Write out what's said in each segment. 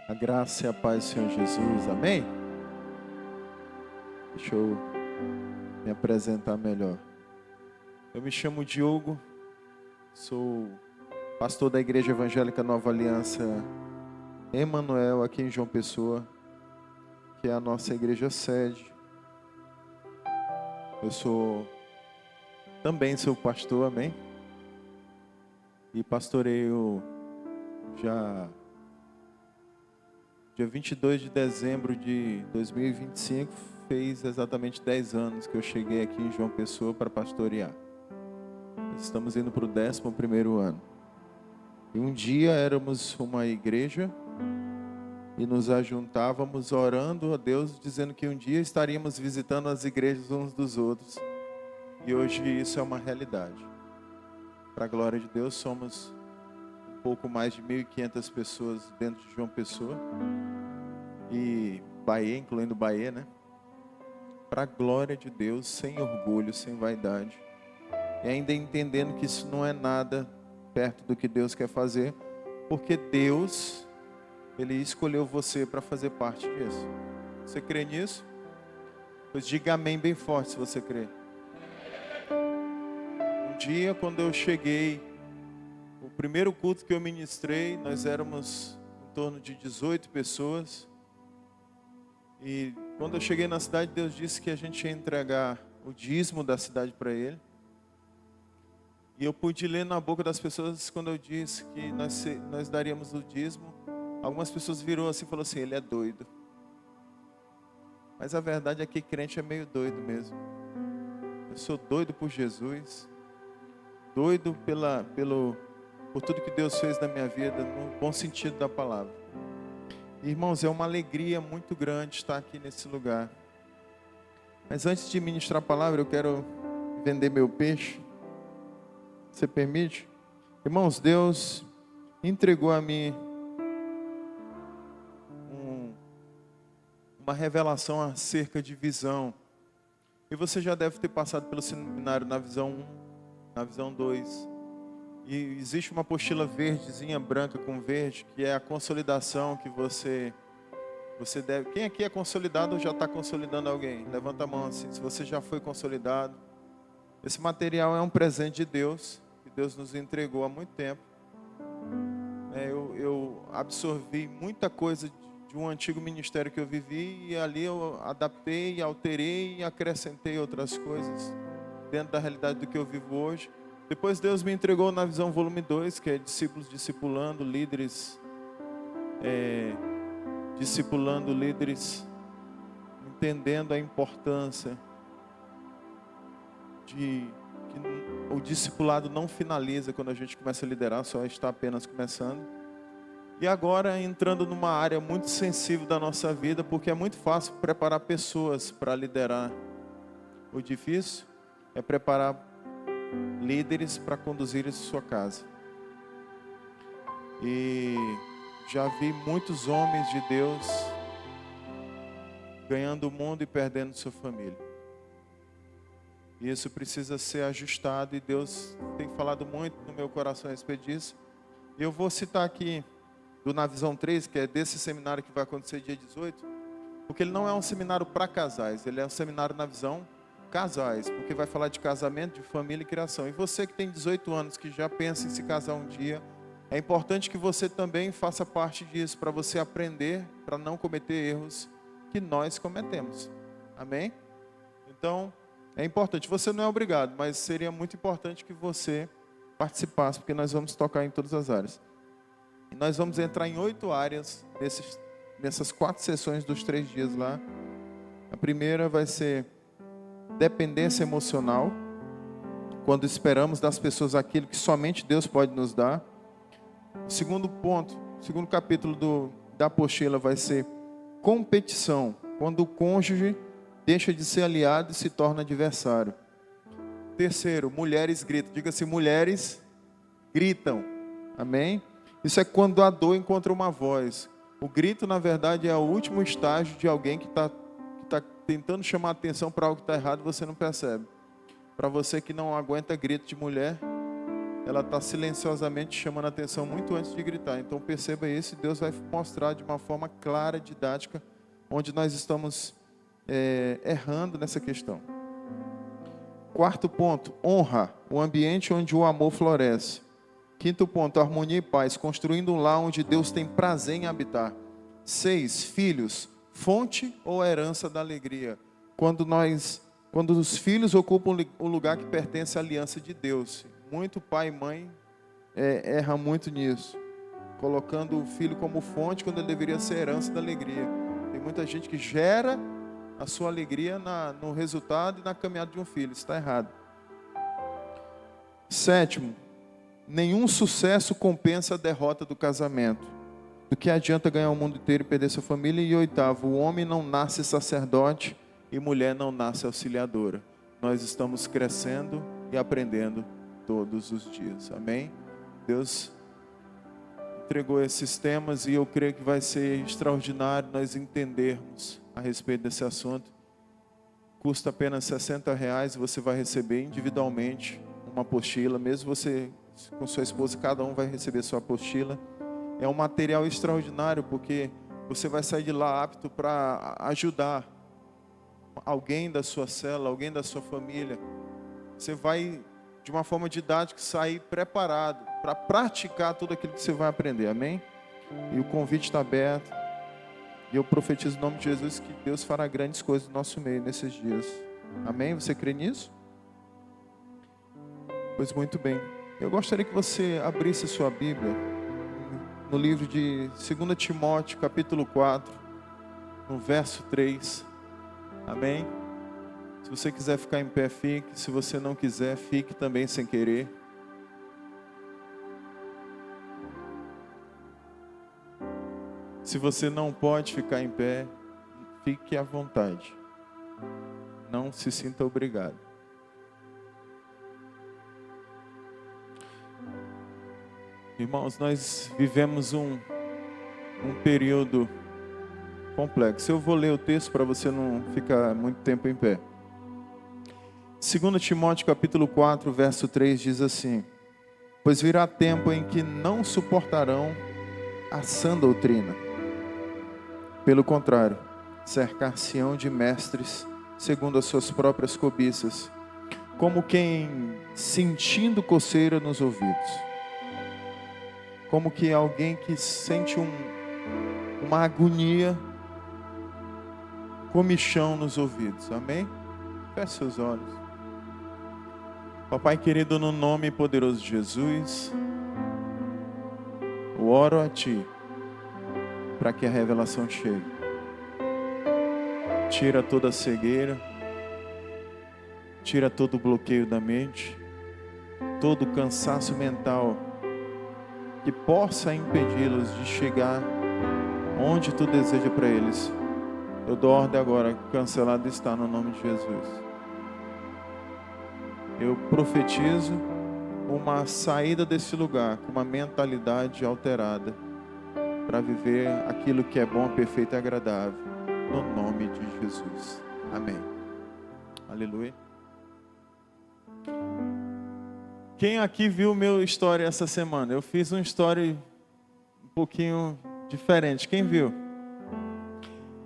A graça e a paz do Senhor Jesus, amém? Deixa eu me apresentar melhor. Eu me chamo Diogo, sou pastor da Igreja Evangélica Nova Aliança Emanuel, aqui em João Pessoa, que é a nossa igreja sede. Eu também sou pastor, amém? E pastoreio já dia 22 de dezembro de 2025, fez exatamente 10 anos que eu cheguei aqui em João Pessoa para pastorear. Estamos indo para o 11º ano. E um dia éramos uma igreja e nos ajuntávamos orando a Deus, dizendo que um dia estaríamos visitando as igrejas uns dos outros. E hoje isso é uma realidade. Para a glória de Deus, somos um pouco mais de 1.500 pessoas dentro de João Pessoa. E Bahia, incluindo Bahia, né? Para a glória de Deus, sem orgulho, sem vaidade. E ainda entendendo que isso não é nada perto do que Deus quer fazer, porque Deus, Ele escolheu você para fazer parte disso. Você crê nisso? Pois diga amém bem forte se você crê. Um dia, quando eu cheguei, o primeiro culto que eu ministrei, nós éramos em torno de 18 pessoas. E quando eu cheguei na cidade, Deus disse que a gente ia entregar o dízimo da cidade para Ele. E eu pude ler na boca das pessoas quando eu disse que nós daríamos o dízimo. Algumas pessoas virou assim e falaram assim: ele é doido. Mas a verdade é que crente é meio doido mesmo. Eu sou doido por Jesus, doido por tudo que Deus fez na minha vida, no bom sentido da palavra. Irmãos, é uma alegria muito grande estar aqui nesse lugar. Mas antes de ministrar a palavra, eu quero vender meu peixe. Você permite? Irmãos, Deus entregou a mim uma revelação acerca de visão. E você já deve ter passado pelo seminário na visão 1, na visão 2. E existe uma apostila verdezinha, branca com verde, que é a consolidação que você deve. Quem aqui é consolidado ou já está consolidando alguém? Levanta a mão assim, se você já foi consolidado. Esse material é um presente de Deus, que Deus nos entregou há muito tempo. Eu absorvi muita coisa de um antigo ministério que eu vivi, e ali eu adaptei, alterei e acrescentei outras coisas dentro da realidade do que eu vivo hoje. Depois Deus me entregou na visão volume 2, que é discípulos discipulando, líderes discipulando líderes, entendendo a importância de que o discipulado não finaliza quando a gente começa a liderar, só está apenas começando. E agora entrando numa área muito sensível da nossa vida, porque é muito fácil preparar pessoas para liderar. O difícil é preparar líderes para conduzir a sua casa. E já vi muitos homens de Deus ganhando o mundo e perdendo sua família. E isso precisa ser ajustado, e Deus tem falado muito no meu coração a respeito disso. E eu vou citar aqui do Na Visão 3, que é desse seminário que vai acontecer dia 18, porque ele não é um seminário para casais, ele é um seminário na visão casais, porque vai falar de casamento, de família e criação. E você que tem 18 anos, que já pensa em se casar um dia, é importante que você também faça parte disso, para você aprender, para não cometer erros que nós cometemos. Amém? Então, é importante. Você não é obrigado, mas seria muito importante que você participasse, porque nós vamos tocar em todas as áreas. E nós vamos entrar em 8 áreas nessas 4 sessões dos 3 dias lá. A primeira vai ser dependência emocional, quando esperamos das pessoas aquilo que somente Deus pode nos dar. O segundo ponto, o segundo capítulo da apostila vai ser competição, quando o cônjuge deixa de ser aliado e se torna adversário. Terceiro, mulheres gritam. Diga-se, mulheres gritam. Amém? Isso é quando a dor encontra uma voz. O grito, na verdade, é o último estágio de alguém que está tentando chamar a atenção para algo que está errado e você não percebe. Para você que não aguenta grito de mulher, ela está silenciosamente chamando a atenção muito antes de gritar. Então perceba isso, e Deus vai mostrar de uma forma clara, didática, onde nós estamos errando nessa questão. Quarto ponto, honra, o ambiente onde o amor floresce. Quinto ponto, harmonia e paz, construindo um lar onde Deus tem prazer em habitar. 6, filhos, fonte ou herança da alegria. Quando os filhos ocupam o lugar que pertence à aliança de Deus. Muito pai e mãe erra muito nisso, colocando o filho como fonte quando ele deveria ser herança da alegria. Tem muita gente que gera a sua alegria no resultado e na caminhada de um filho. Isso está errado. 7, nenhum sucesso compensa a derrota do casamento. Do que adianta ganhar o mundo inteiro e perder sua família? E 8, o homem não nasce sacerdote e mulher não nasce auxiliadora. Nós estamos crescendo e aprendendo todos os dias. Amém? Deus entregou esses temas e eu creio que vai ser extraordinário nós entendermos a respeito desse assunto. Custa apenas R$60 e você vai receber individualmente uma apostila. Mesmo você com sua esposa, cada um vai receber sua apostila. É um material extraordinário, porque você vai sair de lá apto para ajudar alguém da sua célula, alguém da sua família. Você vai, de uma forma didática, sair preparado para praticar tudo aquilo que você vai aprender. Amém? E o convite está aberto. E eu profetizo em nome de Jesus que Deus fará grandes coisas no nosso meio nesses dias. Amém? Você crê nisso? Pois muito bem. Eu gostaria que você abrisse sua Bíblia no livro de 2 Timóteo, capítulo 4, no verso 3. Amém? Se você quiser ficar em pé, fique. Se você não quiser, fique também sem querer. Se você não pode ficar em pé, fique à vontade. Não se sinta obrigado. Irmãos, nós vivemos um período complexo. Eu vou ler o texto para você não ficar muito tempo em pé. 2 Timóteo capítulo 4, verso 3 diz assim: pois virá tempo em que não suportarão a sã doutrina. Pelo contrário, cercar-se-ão de mestres segundo as suas próprias cobiças, como quem sentindo coceira nos ouvidos. Como que alguém que sente uma agonia, comichão nos ouvidos. Amém? Feche seus olhos. Papai querido, no nome poderoso de Jesus, eu oro a Ti, para que a revelação chegue. Tira toda a cegueira, tira todo o bloqueio da mente, todo o cansaço mental, que possa impedi-los de chegar onde Tu deseja para eles. Eu dou ordem agora, cancelado está no nome de Jesus. Eu profetizo uma saída desse lugar com uma mentalidade alterada para viver aquilo que é bom, perfeito e agradável, no nome de Jesus. Amém. Aleluia. Quem aqui viu meu story essa semana? Eu fiz um story um pouquinho diferente. Quem viu?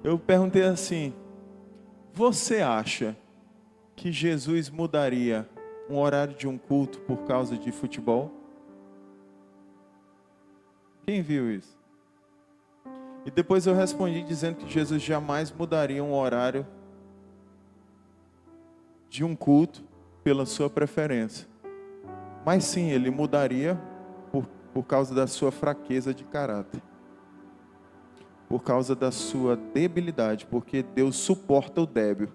Eu perguntei assim: você acha que Jesus mudaria um horário de um culto por causa de futebol? Quem viu isso? E depois eu respondi dizendo que Jesus jamais mudaria um horário de um culto pela sua preferência. Mas sim, ele mudaria por causa da sua fraqueza de caráter. Por causa da sua debilidade, porque Deus suporta o débil.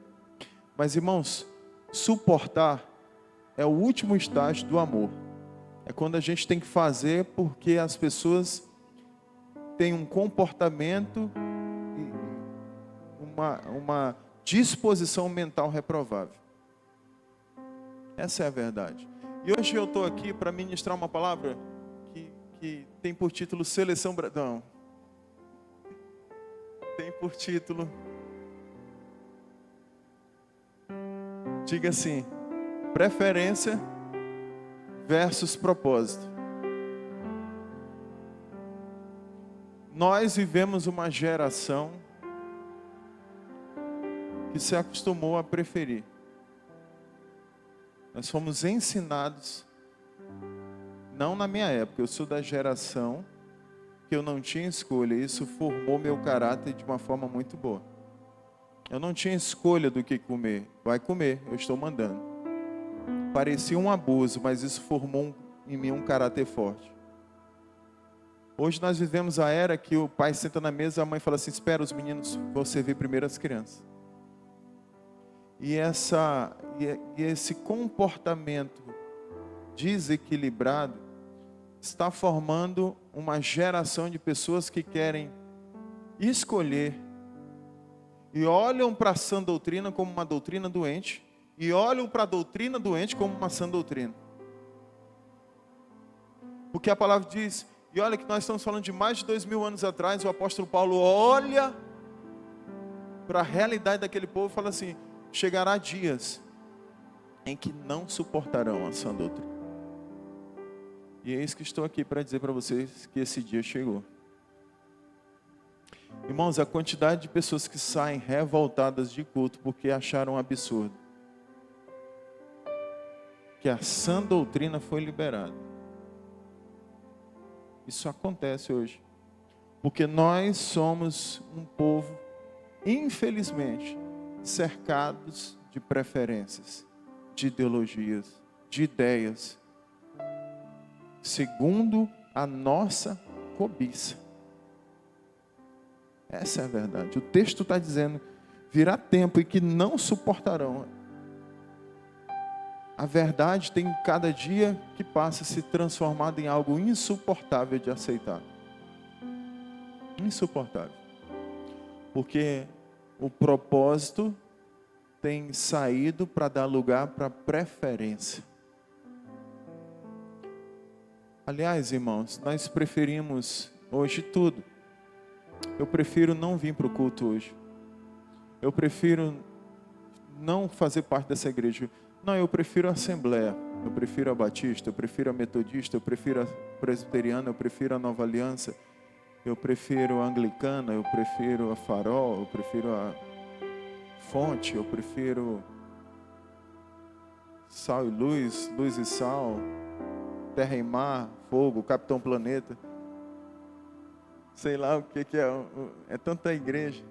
Mas irmãos, suportar é o último estágio do amor. É quando a gente tem que fazer porque as pessoas têm um comportamento e uma disposição mental reprovável. Essa é a verdade. E hoje eu estou aqui para ministrar uma palavra que tem por título Seleção Não. Tem por título, diga assim, preferência versus propósito. Nós vivemos uma geração que se acostumou a preferir. Nós fomos ensinados, não na minha época, eu sou da geração que eu não tinha escolha, isso formou meu caráter de uma forma muito boa. Eu não tinha escolha do que comer, vai comer, eu estou mandando. Parecia um abuso, mas isso formou em mim um caráter forte. Hoje nós vivemos a era que o pai senta na mesa, a mãe fala assim, espera os meninos, vou servir primeiro as crianças. E esse comportamento desequilibrado está formando uma geração de pessoas que querem escolher e olham para a sã doutrina como uma doutrina doente e olham para a doutrina doente como uma sã doutrina. Porque a palavra diz, e olha que nós estamos falando de mais de 2000 anos atrás, o apóstolo Paulo olha para a realidade daquele povo e fala assim, chegará dias em que não suportarão a sã doutrina. E é isso que estou aqui para dizer para vocês que esse dia chegou. Irmãos, a quantidade de pessoas que saem revoltadas de culto porque acharam absurdo que a sã doutrina foi liberada. Isso acontece hoje. Porque nós somos um povo, infelizmente, cercados de preferências, de ideologias, de ideias, segundo a nossa cobiça. Essa é a verdade. O texto está dizendo, virá tempo em que não suportarão. A verdade tem cada dia que passa se transformado em algo insuportável de aceitar. Insuportável. Porque o propósito tem saído para dar lugar para preferência. Aliás, irmãos, nós preferimos hoje tudo. Eu prefiro não vir para o culto hoje. Eu prefiro não fazer parte dessa igreja. Não, eu prefiro a Assembleia. Eu prefiro a Batista, eu prefiro a Metodista, eu prefiro a Presbiteriana, eu prefiro a Nova Aliança. Eu prefiro a Anglicana, eu prefiro a Farol, eu prefiro a Fonte, eu prefiro Sal e Luz, Luz e Sal, Terra e Mar, Fogo, Capitão Planeta. Sei lá o que é. É tanta igreja.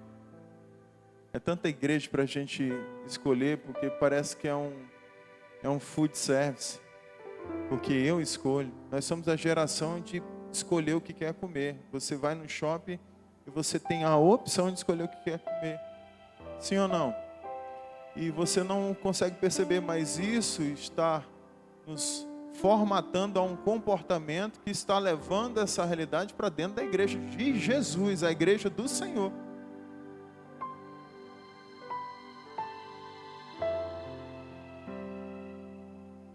É tanta igreja para a gente escolher, porque parece que é um food service. Porque eu escolho. Nós somos a geração de escolher o que quer comer. Você vai no shopping e você tem a opção de escolher o que quer comer. Sim ou não? E você não consegue perceber, mas isso está nos formatando a um comportamento que está levando essa realidade para dentro da igreja de Jesus, a igreja do Senhor.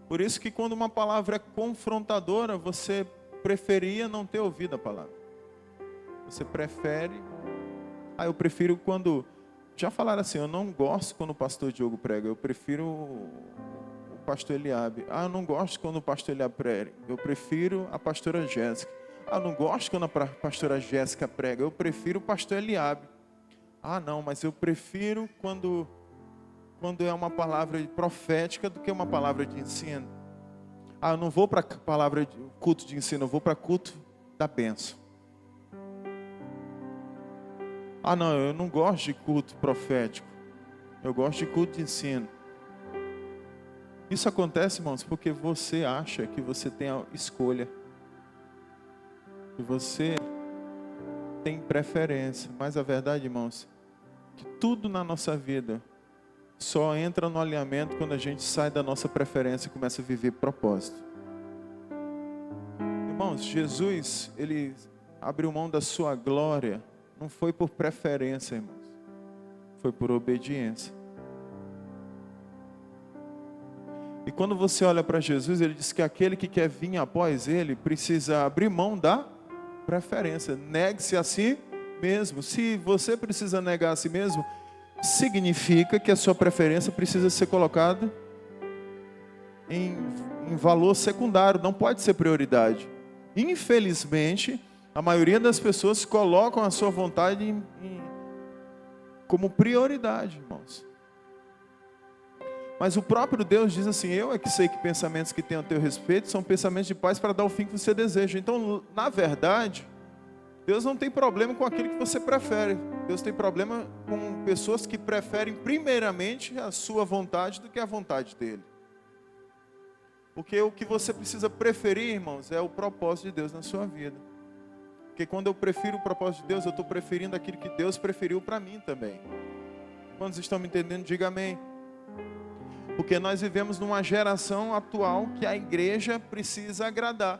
Por isso que quando uma palavra é confrontadora, você preferia não ter ouvido a palavra. Você prefere... eu prefiro quando... Já falaram assim, eu não gosto quando o pastor Diogo prega, eu prefiro o pastor Eliabe. Eu não gosto quando o pastor Eliabe prega, eu prefiro a pastora Jéssica. Eu não gosto quando a pastora Jéssica prega, eu prefiro o pastor Eliabe. Não, mas eu prefiro quando é uma palavra profética do que uma palavra de ensino. Eu não vou para palavra de culto de ensino, eu vou para culto da bênção. Não, eu não gosto de culto profético. Eu gosto de culto de ensino. Isso acontece, irmãos, porque você acha que você tem a escolha. Que você tem preferência. Mas a verdade, irmãos, que tudo na nossa vida só entra no alinhamento quando a gente sai da nossa preferência e começa a viver propósito. Irmãos, Jesus, ele abriu mão da sua glória. Não foi por preferência, irmãos. Foi por obediência. E quando você olha para Jesus, ele diz que aquele que quer vir após ele precisa abrir mão da preferência. Negue-se a si mesmo. Se você precisa negar a si mesmo, significa que a sua preferência precisa ser colocada em em valor secundário, não pode ser prioridade. Infelizmente, a maioria das pessoas colocam a sua vontade como prioridade, irmãos. Mas o próprio Deus diz assim: eu é que sei que pensamentos que tenho a teu respeito são pensamentos de paz para dar o fim que você deseja. Então, na verdade, Deus não tem problema com aquilo que você prefere. Deus tem problema com pessoas que preferem primeiramente a sua vontade do que a vontade dele. Porque o que você precisa preferir, irmãos, é o propósito de Deus na sua vida. Porque quando eu prefiro o propósito de Deus, eu estou preferindo aquilo que Deus preferiu para mim também. Quantos estão me entendendo? Diga amém. Porque nós vivemos numa geração atual que a igreja precisa agradar.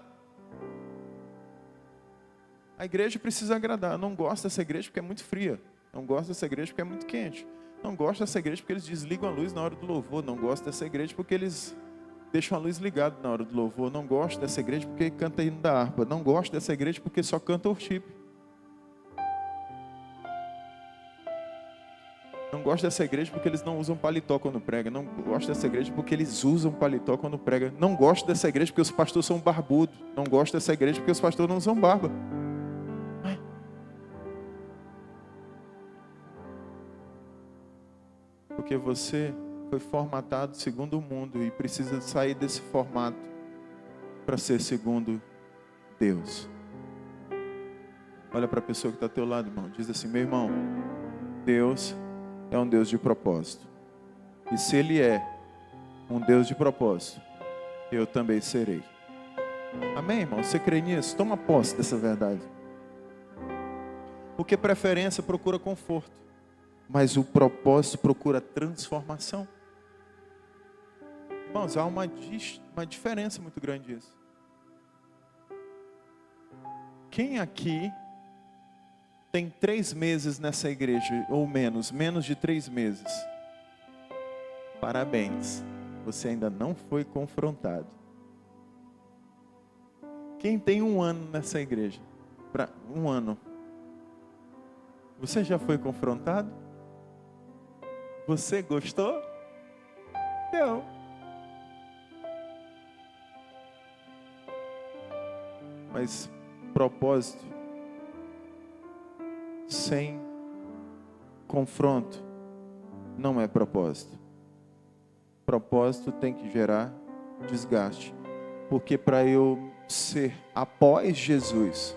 A igreja precisa agradar. Eu não gosto dessa igreja porque é muito fria. Não gosto dessa igreja porque é muito quente. Não gosto dessa igreja porque eles desligam a luz na hora do louvor. Não gosto dessa igreja porque eles deixam a luz ligada na hora do louvor. Não gosto dessa igreja porque canta hino da harpa. Não gosto dessa igreja porque só canta worship. Não gosto dessa igreja porque eles não usam paletó quando pregam. Não gosto dessa igreja porque eles usam paletó quando pregam. Não gosto dessa igreja porque os pastores são barbudos. Não gosto dessa igreja porque os pastores não usam barba. Porque você foi formatado segundo o mundo e precisa sair desse formato para ser segundo Deus. Olha para a pessoa que está ao teu lado, irmão. Diz assim: meu irmão, Deus é um Deus de propósito. E se Ele é um Deus de propósito, eu também serei. Amém, irmão? Você crê nisso? Toma posse dessa verdade. Porque preferência procura conforto, mas o propósito procura transformação. Irmãos, há uma diferença muito grande nisso. Quem aqui tem 3 meses nessa igreja, ou menos de 3 meses? Parabéns, você ainda não foi confrontado. Quem tem 1 ano nessa igreja? 1 ano. Você já foi confrontado? Você gostou? Não. Mas propósito sem confronto não é propósito. Propósito tem que gerar desgaste. Porque para eu ser após Jesus,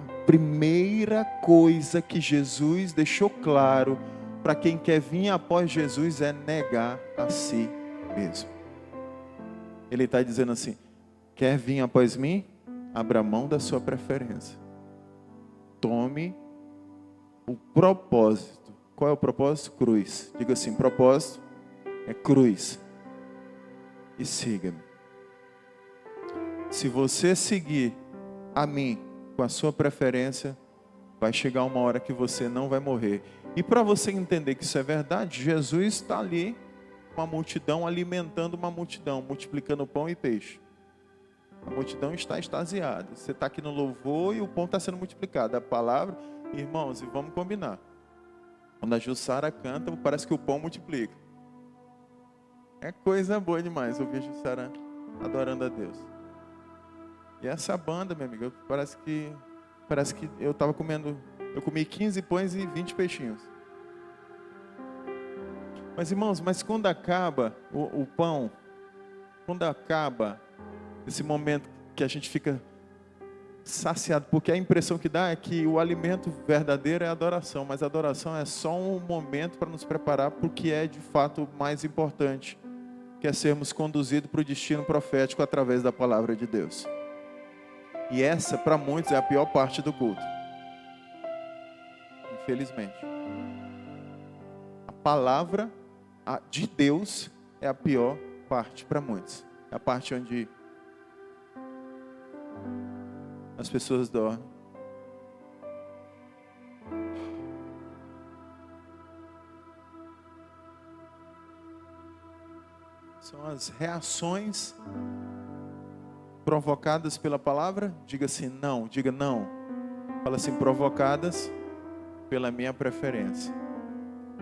a primeira coisa que Jesus deixou claro para quem quer vir após Jesus é negar a si mesmo. Ele está dizendo assim: quer vir após mim? Abra mão da sua preferência. Tome o propósito. Qual é o propósito? Cruz. Diga assim: propósito é cruz. E siga-me. Se você seguir a mim com a sua preferência, vai chegar uma hora que você não vai morrer. E para você entender que isso é verdade, Jesus está ali, uma multidão, alimentando uma multidão, multiplicando pão e peixe. A multidão está extasiada. Você está aqui no louvor e o pão está sendo multiplicado. A palavra, irmãos, e vamos combinar. Quando a Jussara canta, parece que o pão multiplica. É coisa boa demais ouvir a Jussara adorando a Deus. E essa banda, minha amiga, parece que eu estava comendo, eu comi 15 pães e 20 peixinhos. Mas irmãos, quando acaba o pão, quando acaba esse momento que a gente fica saciado, porque a impressão que dá é que o alimento verdadeiro é a adoração, mas a adoração é só um momento para nos preparar para o que é de fato mais importante, que é sermos conduzidos para o destino profético através da palavra de Deus. E essa, para muitos, é a pior parte do culto. Infelizmente. A palavra de Deus é a pior parte para muitos. É a parte onde as pessoas dormem. São as reações provocadas pela palavra. Diga assim, não. Diga não. Fala assim, provocadas pela minha preferência.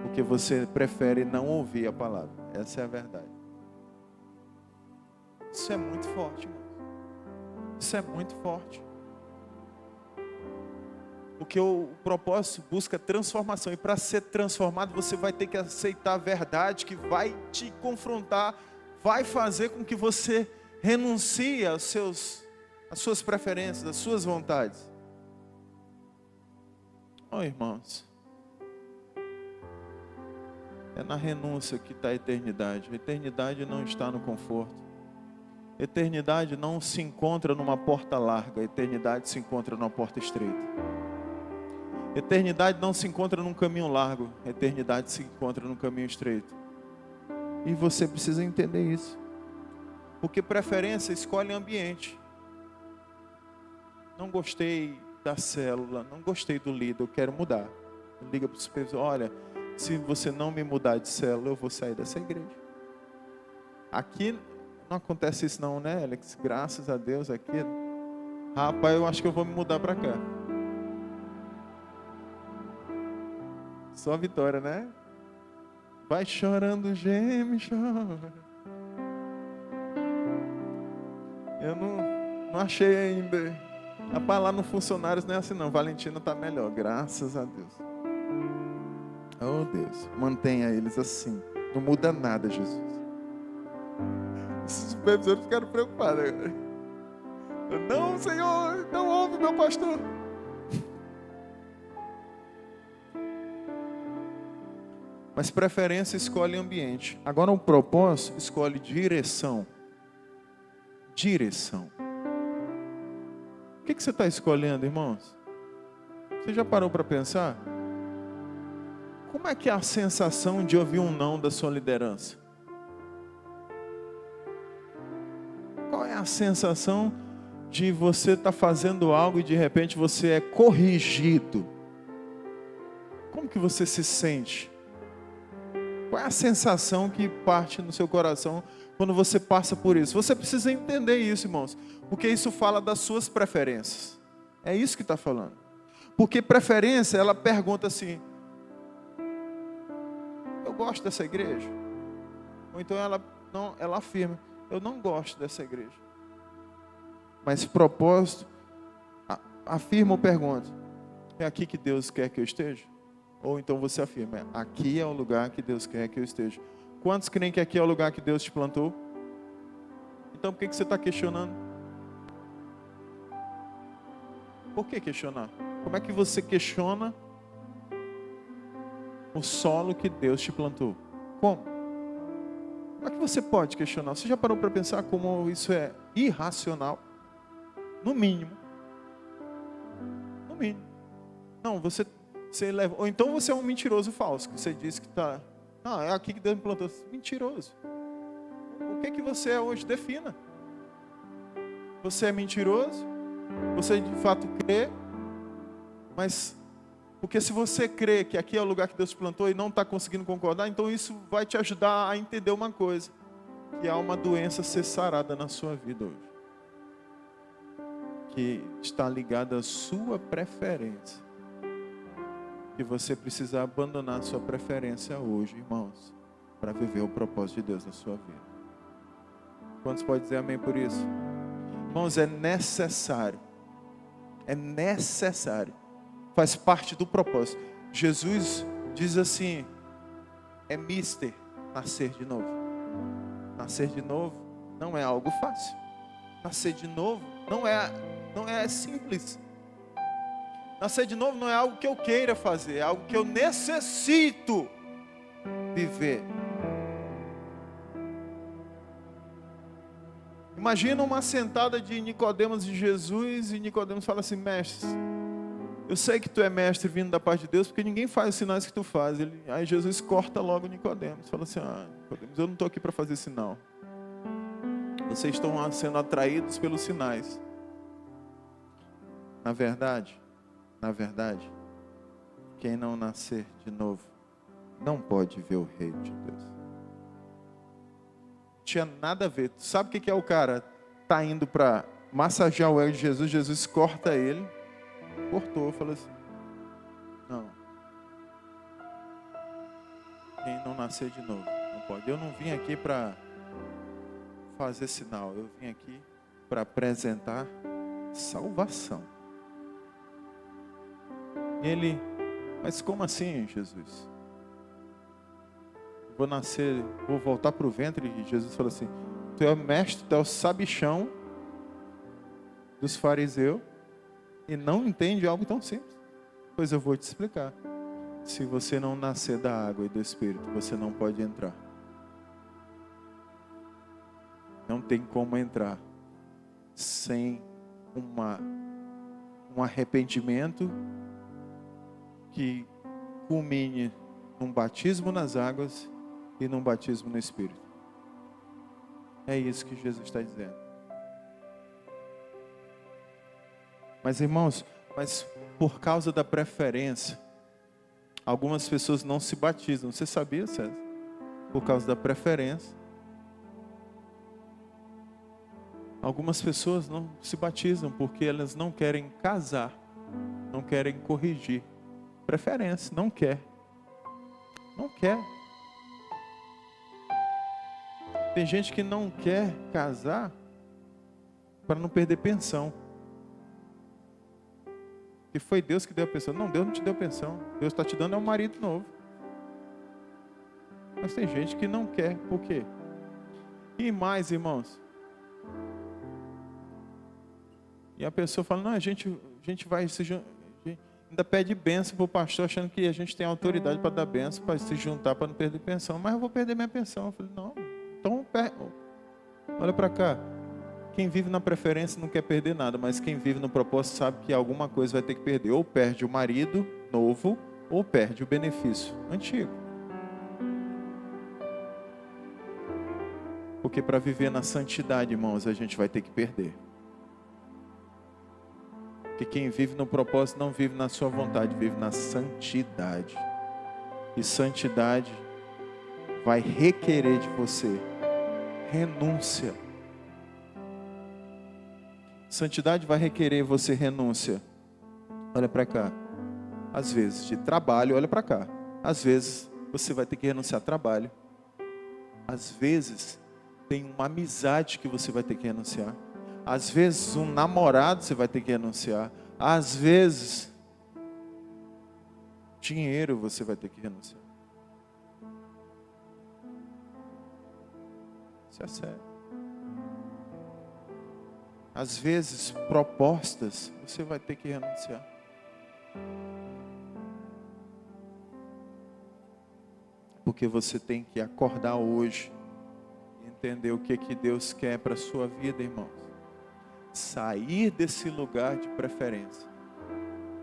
Porque você prefere não ouvir a palavra. Essa é a verdade. Isso é muito forte, irmão. Isso é muito forte. Porque o propósito busca transformação. E para ser transformado, você vai ter que aceitar a verdade que vai te confrontar, vai fazer com que você renuncie às suas preferências, às suas vontades. Irmãos, é na renúncia que está a eternidade. A eternidade não está no conforto. A eternidade não se encontra numa porta larga. A eternidade se encontra numa porta estreita. A eternidade não se encontra num caminho largo. A eternidade se encontra num caminho estreito. E você precisa entender isso. Porque preferência escolhe ambiente. Não gostei da célula, não gostei do líder, eu quero mudar. Liga para o supervisor: olha, se você não me mudar de célula, eu vou sair dessa igreja. Aqui não acontece isso não, né, Alex? Graças a Deus aqui. Rapaz, eu acho que eu vou me mudar para cá. Só vitória, né? Vai chorando, geme, chora. Eu não achei ainda. Rapaz, lá no Funcionários não é assim não. Valentina está melhor, graças a Deus. Oh Deus, mantenha eles assim. Não muda nada, Jesus. Os supervisores ficaram preocupados agora. Não, Senhor, não ouve meu pastor. Mas preferência escolhe ambiente. Agora o propósito escolhe direção. Direção. O que você está escolhendo, irmãos? Você já parou para pensar? Como é que é a sensação de ouvir um não da sua liderança? Qual é a sensação de você estar fazendo algo e de repente você é corrigido? Como que você se sente? Qual é a sensação que parte no seu coração quando você passa por isso? Você precisa entender isso, irmãos, porque isso fala das suas preferências. É isso que está falando. Porque preferência, ela pergunta assim: eu gosto dessa igreja? Ou então ela afirma: eu não gosto dessa igreja. Mas propósito afirma ou pergunta: é aqui que Deus quer que eu esteja? Ou então você afirma: aqui é o lugar que Deus quer que eu esteja. Quantos creem que aqui é o lugar que Deus te plantou? Então por que você está questionando? Por que questionar? Como é que você questiona o solo que Deus te plantou? Como? Como é que você pode questionar? Você já parou para pensar como isso é irracional? No mínimo. No mínimo. Não, você leva. Ou então você é um mentiroso falso, que você diz que está. Não, é aqui que Deus me plantou. Mentiroso. O que você é hoje? Defina. Você é mentiroso? Você de fato crê? Mas, porque se você crê que aqui é o lugar que Deus te plantou e não está conseguindo concordar, então isso vai te ajudar a entender uma coisa: que há uma doença ser sarada na sua vida hoje, que está ligada à sua preferência. Que você precisa abandonar a sua preferência hoje, irmãos, para viver o propósito de Deus na sua vida. Quantos podem dizer amém por isso? Irmãos, é necessário. É necessário. Faz parte do propósito. Jesus diz assim: é mister nascer de novo. Nascer de novo não é algo fácil. Nascer de novo não é simples. Nascer de novo não é algo que eu queira fazer, é algo que eu necessito viver. Imagina uma sentada de Nicodemos e Jesus, e Nicodemos fala assim: mestre, eu sei que tu é mestre vindo da parte de Deus, porque ninguém faz os sinais que tu faz. Aí Jesus corta logo Nicodemos, fala assim: Nicodemos, eu não estou aqui para fazer sinal. Vocês estão sendo atraídos pelos sinais. Na verdade, quem não nascer de novo não pode ver o reino de Deus. Não tinha nada a ver. Tu sabe o que é o cara tá indo para massagear o ego de Jesus? Jesus corta ele, cortou, falou assim: não, quem não nascer de novo não pode. Eu não vim aqui para fazer sinal. Eu vim aqui para apresentar salvação. E ele, mas como assim, Jesus? Vou nascer, vou voltar para o ventre? E Jesus falou assim: tu é o mestre, tu é o sabichão dos fariseus e não entende algo tão simples. Pois eu vou te explicar. Se você não nascer da água e do Espírito, você não pode entrar. Não tem como entrar sem um arrependimento que culmine num batismo nas águas e num batismo no Espírito. É isso que Jesus está dizendo. Mas irmãos, por causa da preferência, algumas pessoas não se batizam. Você sabia, César? Por causa da preferência. Algumas pessoas não se batizam porque elas não querem casar, não querem corrigir. Preferência, não quer. Não quer. Tem gente que não quer casar para não perder pensão. E foi Deus que deu a pensão. Não, Deus não te deu pensão. Deus está te dando um marido novo. Mas tem gente que não quer. Por quê? E mais, irmãos. E a pessoa fala: não, a gente vai se ainda pede bênção para o pastor, achando que a gente tem autoridade para dar bênção, para se juntar, para não perder pensão. Mas eu vou perder minha pensão. Eu falei: não, então olha para cá. Quem vive na preferência não quer perder nada, mas quem vive no propósito sabe que alguma coisa vai ter que perder. Ou perde o marido novo, ou perde o benefício antigo. Porque para viver na santidade, irmãos, a gente vai ter que perder. Porque quem vive no propósito não vive na sua vontade, vive na santidade. E santidade vai requerer de você renúncia. Santidade vai requerer você renúncia. Olha para cá. Às vezes de trabalho, olha para cá. Às vezes você vai ter que renunciar a trabalho. Às vezes tem uma amizade que você vai ter que renunciar. Às vezes um namorado você vai ter que renunciar. Às vezes dinheiro você vai ter que renunciar. Isso é sério. Às vezes, propostas, você vai ter que renunciar. Porque você tem que acordar hoje e entender o que Deus quer para a sua vida, irmãos. Sair desse lugar de preferência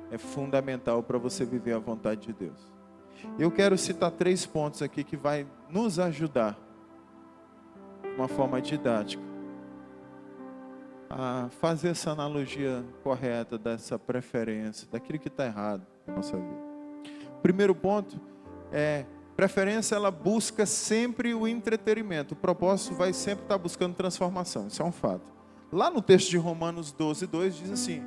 é fundamental para você viver a vontade de Deus. Eu quero citar 3 pontos aqui que vai nos ajudar de uma forma didática a fazer essa analogia correta dessa preferência, daquilo que está errado na nossa vida. O primeiro ponto é: preferência, ela busca sempre o entretenimento. O propósito vai sempre estar buscando transformação. Isso é um fato. Lá no texto de Romanos 12:2 diz assim: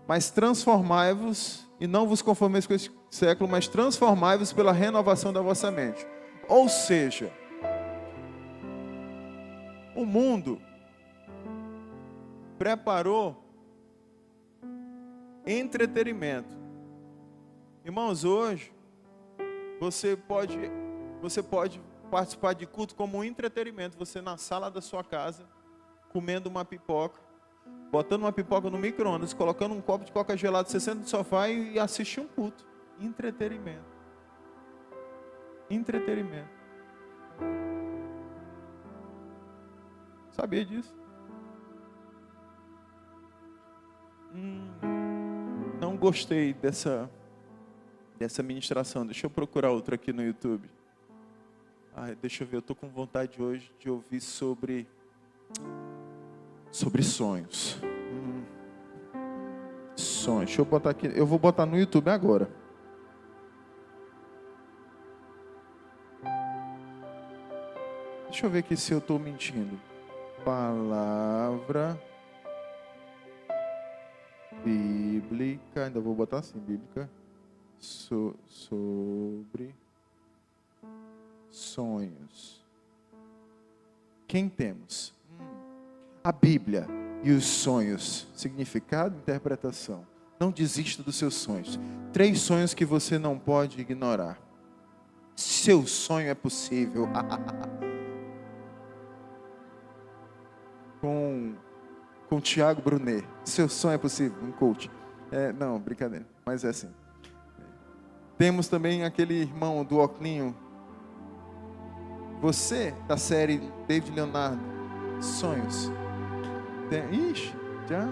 mas transformai-vos, e não vos conformeis com este século, mas transformai-vos pela renovação da vossa mente. Ou seja, o mundo preparou entretenimento. Irmãos, hoje você pode participar de culto como um entretenimento. Você na sala da sua casa, comendo uma pipoca, botando uma pipoca no micro-ondas, colocando um copo de coca gelado, você senta no sofá e assiste um culto. Entretenimento. Entretenimento. Sabia disso? Não gostei dessa ministração. Deixa eu procurar outra aqui no YouTube. Deixa eu ver, eu estou com vontade hoje de ouvir sobre sonhos. Sonhos. Deixa eu botar aqui. Eu vou botar no YouTube agora. Deixa eu ver aqui se eu estou mentindo. Palavra bíblica, ainda vou botar assim, bíblica, sobre sonhos. Quem temos? A Bíblia e os sonhos. Significado, interpretação. Não desista dos seus sonhos. 3 sonhos que você não pode ignorar. Seu sonho é possível. com Tiago Brunet. Seu sonho é possível. Um coach. Não, brincadeira. Mas é assim. Temos também aquele irmão do Oclinho. Você, da série David Leonardo. Sonhos. Ixi, já.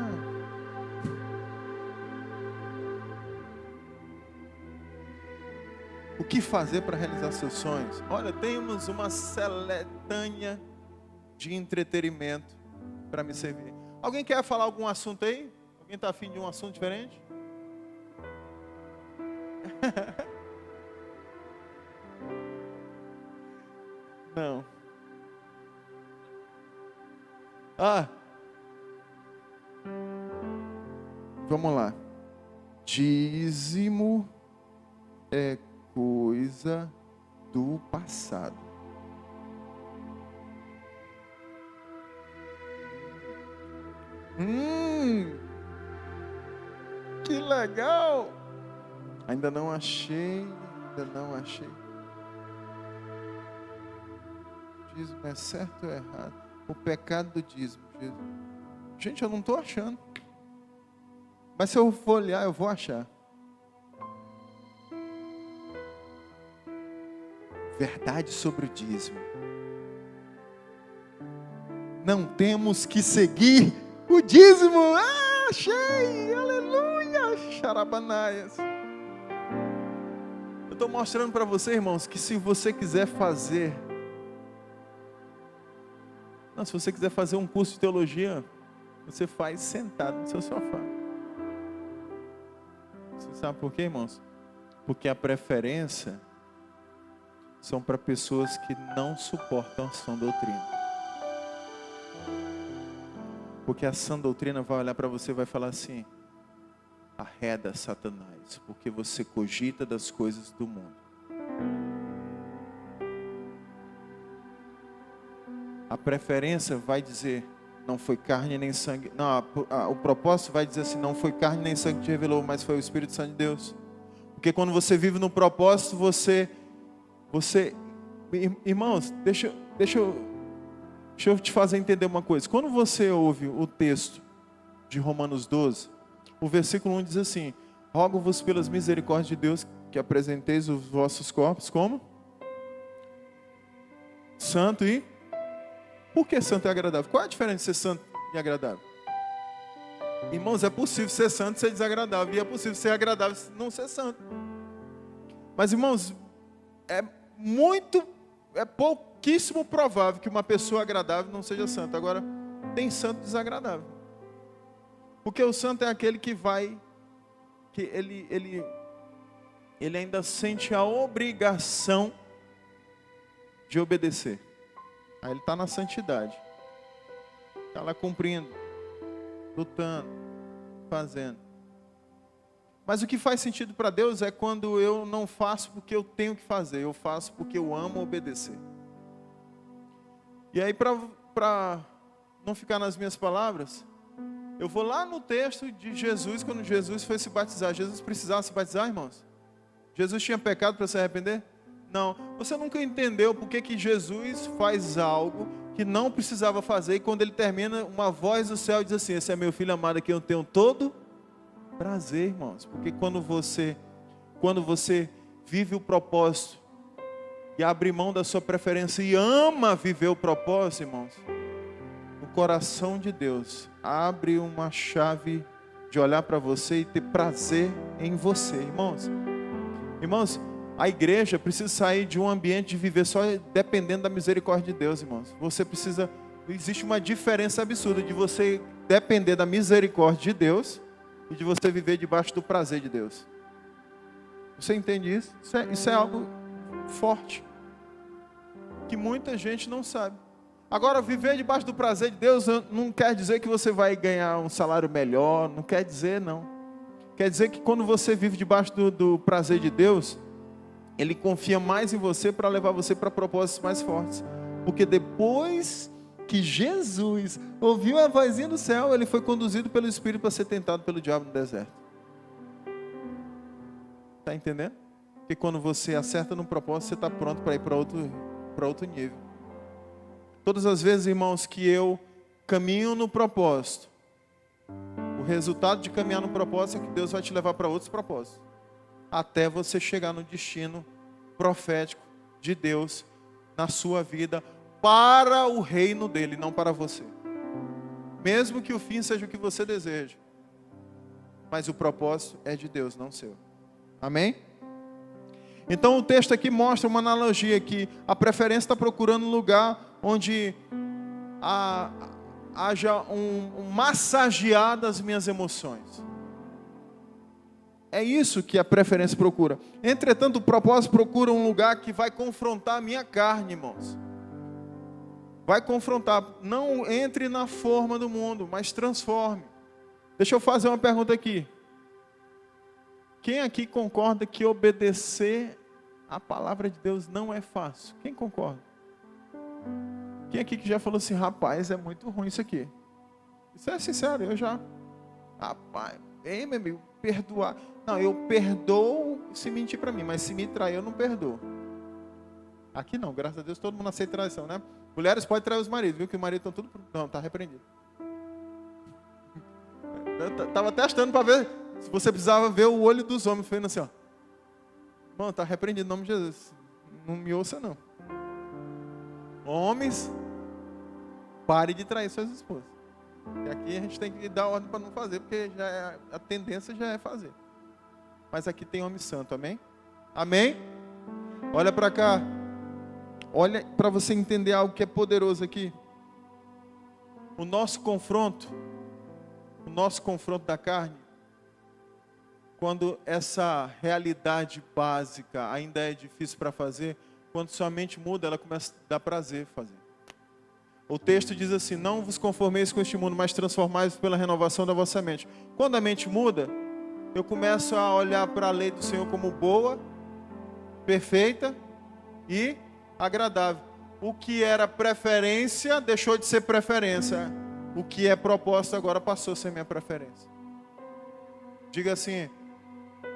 O que fazer para realizar seus sonhos? Olha, temos uma seletânea de entretenimento para me servir. Alguém quer falar algum assunto aí? Alguém está afim de um assunto diferente? Não. Vamos lá. Dízimo é coisa do passado. Que legal! Ainda não achei. Dízimo é certo ou errado? O pecado do dízimo, Jesus. Gente, eu não estou achando. Mas se eu for olhar, eu vou achar. Verdade sobre o dízimo. Não temos que seguir o dízimo. Achei! Aleluia! Xarabanaias. Eu estou mostrando para você, irmãos, que se você quiser fazer... se você quiser fazer um curso de teologia, você faz sentado no seu sofá. Você sabe por quê, irmãos? Porque a preferência são para pessoas que não suportam a sã doutrina. Porque a sã doutrina vai olhar para você e vai falar assim: arreda Satanás, porque você cogita das coisas do mundo. A preferência vai dizer, não foi carne nem sangue. Não, o propósito vai dizer assim, não foi carne nem sangue que te revelou, mas foi o Espírito Santo de Deus. Porque quando você vive no propósito, você irmãos, deixa eu te fazer entender uma coisa. Quando você ouve o texto de Romanos 12, o versículo 1 diz assim: rogo-vos pelas misericórdias de Deus que apresenteis os vossos corpos como? Santo e... Por que santo e agradável? Qual é a diferença de ser santo e agradável? Irmãos, é possível ser santo e ser desagradável. E é possível ser agradável e não ser santo. Mas, irmãos, é pouquíssimo provável que uma pessoa agradável não seja santa. Agora, tem santo desagradável. Porque o santo é aquele que ele ainda sente a obrigação de obedecer. Aí ele está na santidade. Está lá cumprindo, lutando, fazendo. Mas o que faz sentido para Deus é quando eu não faço porque eu tenho que fazer. Eu faço porque eu amo obedecer. E aí, para não ficar nas minhas palavras, eu vou lá no texto de Jesus, quando Jesus foi se batizar. Jesus precisava se batizar, irmãos? Jesus tinha pecado para se arrepender? Não. Você nunca entendeu por que Jesus faz algo que não precisava fazer, e quando ele termina, uma voz do céu diz assim: esse é meu filho amado, aqui eu tenho todo prazer, irmãos. Porque quando você vive o propósito e abre mão da sua preferência e ama viver o propósito, irmãos, o coração de Deus abre uma chave de olhar para você e ter prazer em você, irmãos. Irmãos, a igreja precisa sair de um ambiente de viver só dependendo da misericórdia de Deus, irmãos. Existe uma diferença absurda de você depender da misericórdia de Deus e de você viver debaixo do prazer de Deus. Você entende isso? Isso é algo forte, que muita gente não sabe. Agora, viver debaixo do prazer de Deus não quer dizer que você vai ganhar um salário melhor, não quer dizer, não. Quer dizer que quando você vive debaixo do prazer de Deus, Ele confia mais em você para levar você para propósitos mais fortes. Porque depois que Jesus ouviu a vozinha do céu, ele foi conduzido pelo Espírito para ser tentado pelo diabo no deserto. Está entendendo? Porque quando você acerta no propósito, você está pronto para ir para outro nível. Todas as vezes, irmãos, que eu caminho no propósito, o resultado de caminhar no propósito é que Deus vai te levar para outros propósitos, até você chegar no destino profético de Deus na sua vida, para o reino dele, não para você. Mesmo que o fim seja o que você deseja, mas o propósito é de Deus, não seu. Amém? Então o texto aqui mostra uma analogia que a preferência está procurando um lugar onde haja um massagear das minhas emoções. É isso que a preferência procura. Entretanto, o propósito procura um lugar que vai confrontar a minha carne, irmãos. Vai confrontar. Não entre na forma do mundo, mas transforme. Deixa eu fazer uma pergunta aqui. Quem aqui concorda que obedecer a palavra de Deus não é fácil? Quem concorda? Quem aqui que já falou assim, rapaz, é muito ruim isso aqui? Isso é sincero, eu já. Rapaz, ei, meu amigo, perdoar. Não, eu perdoo se mentir para mim, mas se me trair eu não perdoo. Aqui não, graças a Deus todo mundo aceita traição, né? Mulheres podem trair os maridos, viu? Que os maridos estão tudo... Não, está repreendido. Eu estava testando para ver se você precisava ver o olho dos homens, fazendo assim, ó. Mano, está repreendido em nome de Jesus. Não me ouça, não. Homens, pare de trair suas esposas. E aqui a gente tem que dar ordem para não fazer, porque a tendência já é fazer. Mas aqui tem homem santo, amém? Amém? Olha para cá. Olha para você entender algo que é poderoso aqui. O nosso confronto da carne, quando essa realidade básica ainda é difícil para fazer, quando sua mente muda, ela começa a dar prazer fazer. O texto diz assim, não vos conformeis com este mundo, mas transformai-vos pela renovação da vossa mente. Quando a mente muda, eu começo a olhar para a lei do Senhor como boa, perfeita e agradável. O que era preferência deixou de ser preferência. O que é propósito agora passou a ser minha preferência. Diga assim,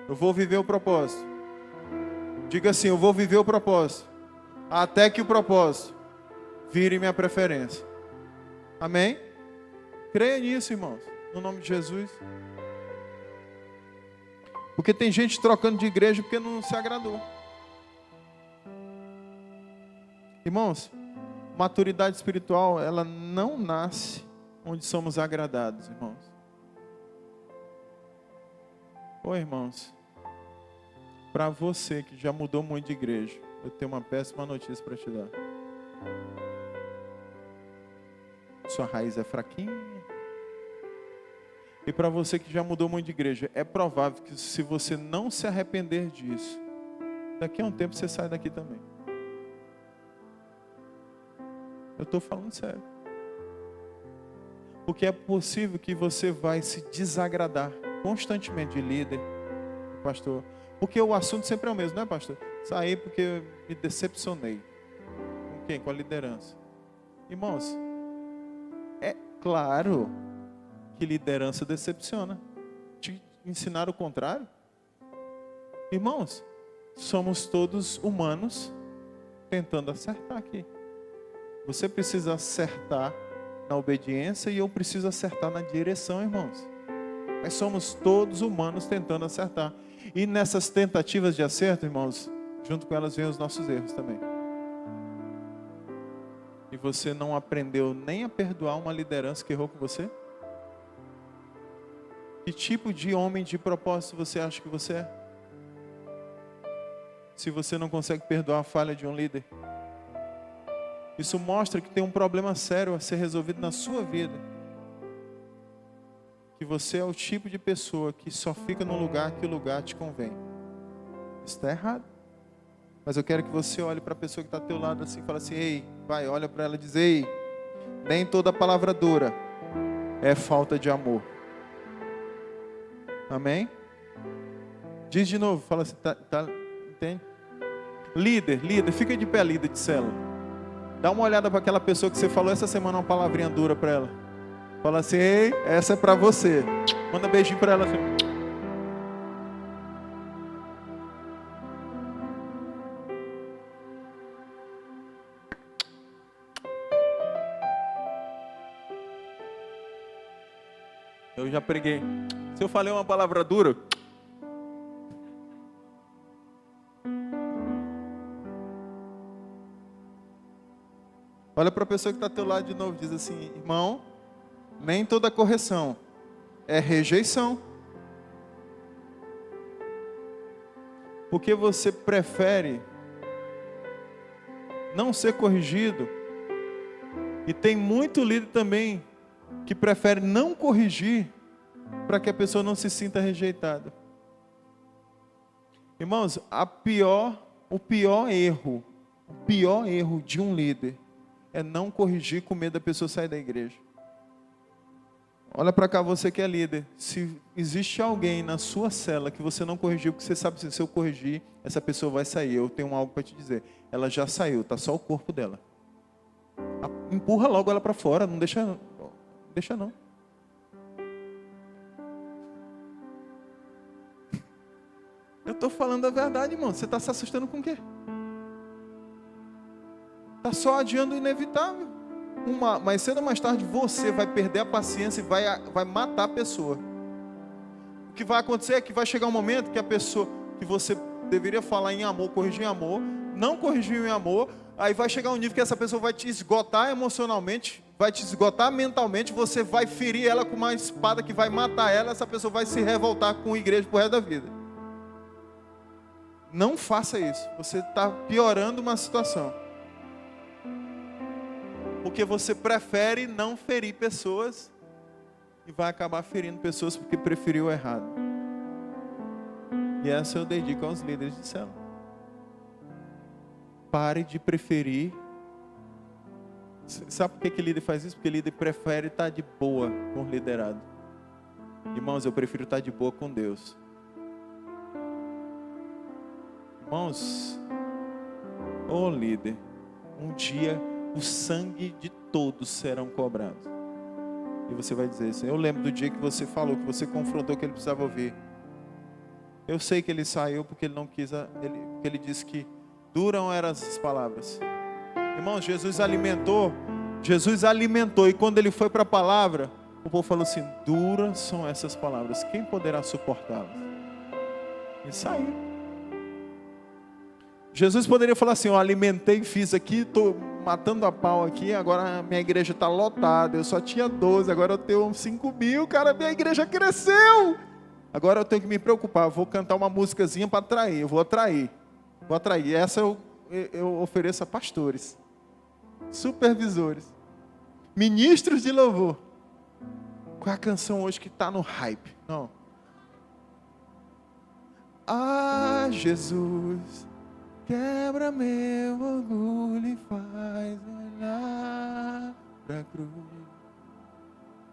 eu vou viver o propósito. Diga assim, eu vou viver o propósito. Até que o propósito vire minha preferência. Amém? Creia nisso, irmãos. No nome de Jesus. Porque tem gente trocando de igreja porque não se agradou. Irmãos, maturidade espiritual, ela não nasce onde somos agradados, irmãos. Oi, irmãos. Para você que já mudou muito de igreja, eu tenho uma péssima notícia para te dar. Sua raiz é fraquinha. E para você que já mudou muito de igreja, é provável que se você não se arrepender disso, daqui a um tempo você sai daqui também. Eu estou falando sério. Porque é possível que você vai se desagradar constantemente de líder, de pastor. Porque o assunto sempre é o mesmo, não é, pastor? Saí porque eu me decepcionei. Com quem? Com a liderança. Irmãos, é claro que liderança decepciona. Te ensinaram o contrário? Irmãos, somos todos humanos tentando acertar aqui. Você precisa acertar na obediência e eu preciso acertar na direção, irmãos. Mas somos todos humanos tentando acertar. E nessas tentativas de acerto, irmãos, junto com elas vêm os nossos erros também. E você não aprendeu nem a perdoar uma liderança que errou com você? Que tipo de homem de propósito você acha que você é? Se você não consegue perdoar a falha de um líder. Isso mostra que tem um problema sério a ser resolvido na sua vida. Que você é o tipo de pessoa que só fica no lugar que o lugar te convém. Isso está errado. Mas eu quero que você olhe para a pessoa que está ao teu lado assim e fale assim, ei, vai, olha para ela e diz, ei, nem toda palavra dura é falta de amor. Amém? Diz de novo, fala assim, entende? Líder, fica de pé, líder de célula. Dá uma olhada para aquela pessoa que você falou essa semana uma palavrinha dura para ela. Fala assim: ei, essa é para você. Manda um beijinho para ela assim. Eu já preguei. Se eu falei uma palavra dura, olha para a pessoa que está ao teu lado de novo, diz assim: irmão, nem toda correção é rejeição. Porque você prefere não ser corrigido. E tem muito líder também que prefere não corrigir para que a pessoa não se sinta rejeitada. Irmãos, o pior erro de um líder é não corrigir com medo da pessoa sair da igreja. Olha para cá, você que é líder. Se existe alguém na sua cela que você não corrigiu, porque você sabe que se eu corrigir, essa pessoa vai sair. Eu tenho algo para te dizer. Ela já saiu, está só o corpo dela. Empurra logo ela para fora, não deixa não. Eu estou falando a verdade, irmão. Você está se assustando com o quê? Está só adiando o inevitável. Mais cedo ou mais tarde você vai perder a paciência e vai matar a pessoa. O que vai acontecer é que vai chegar um momento que a pessoa que você deveria falar em amor, corrigir em amor, não corrigiu em amor, aí vai chegar um nível que essa pessoa vai te esgotar emocionalmente, vai te esgotar mentalmente, você vai ferir ela com uma espada que vai matar ela, essa pessoa vai se revoltar com a igreja pro resto da vida. Não faça isso, você está piorando uma situação. Porque você prefere não ferir pessoas e vai acabar ferindo pessoas porque preferiu errado. E essa eu dedico aos líderes de célula. Pare de preferir. Sabe por que líder faz isso? Porque líder prefere estar de boa com o liderado. Irmãos, eu prefiro estar de boa com Deus. Irmãos, ô líder, um dia o sangue de todos serão cobrados. E você vai dizer assim: eu lembro do dia que você falou, que você confrontou que ele precisava ouvir. Eu sei que ele saiu porque ele não quis, porque ele disse que duram eram essas palavras. Irmãos, Jesus alimentou, e quando ele foi para a palavra, o povo falou assim: duras são essas palavras, quem poderá suportá-las? E saiu. Jesus poderia falar assim: eu alimentei, fiz aqui, estou matando a pau aqui, agora a minha igreja está lotada, eu só tinha 12, agora eu tenho 5.000, cara, minha igreja cresceu. Agora eu tenho que me preocupar, vou cantar uma musicazinha para atrair, eu vou atrair. Essa eu ofereço a pastores, supervisores, ministros de louvor. Qual é a canção hoje que está no hype? Não. Ah, Jesus, quebra meu orgulho e faz olhar pra cruz.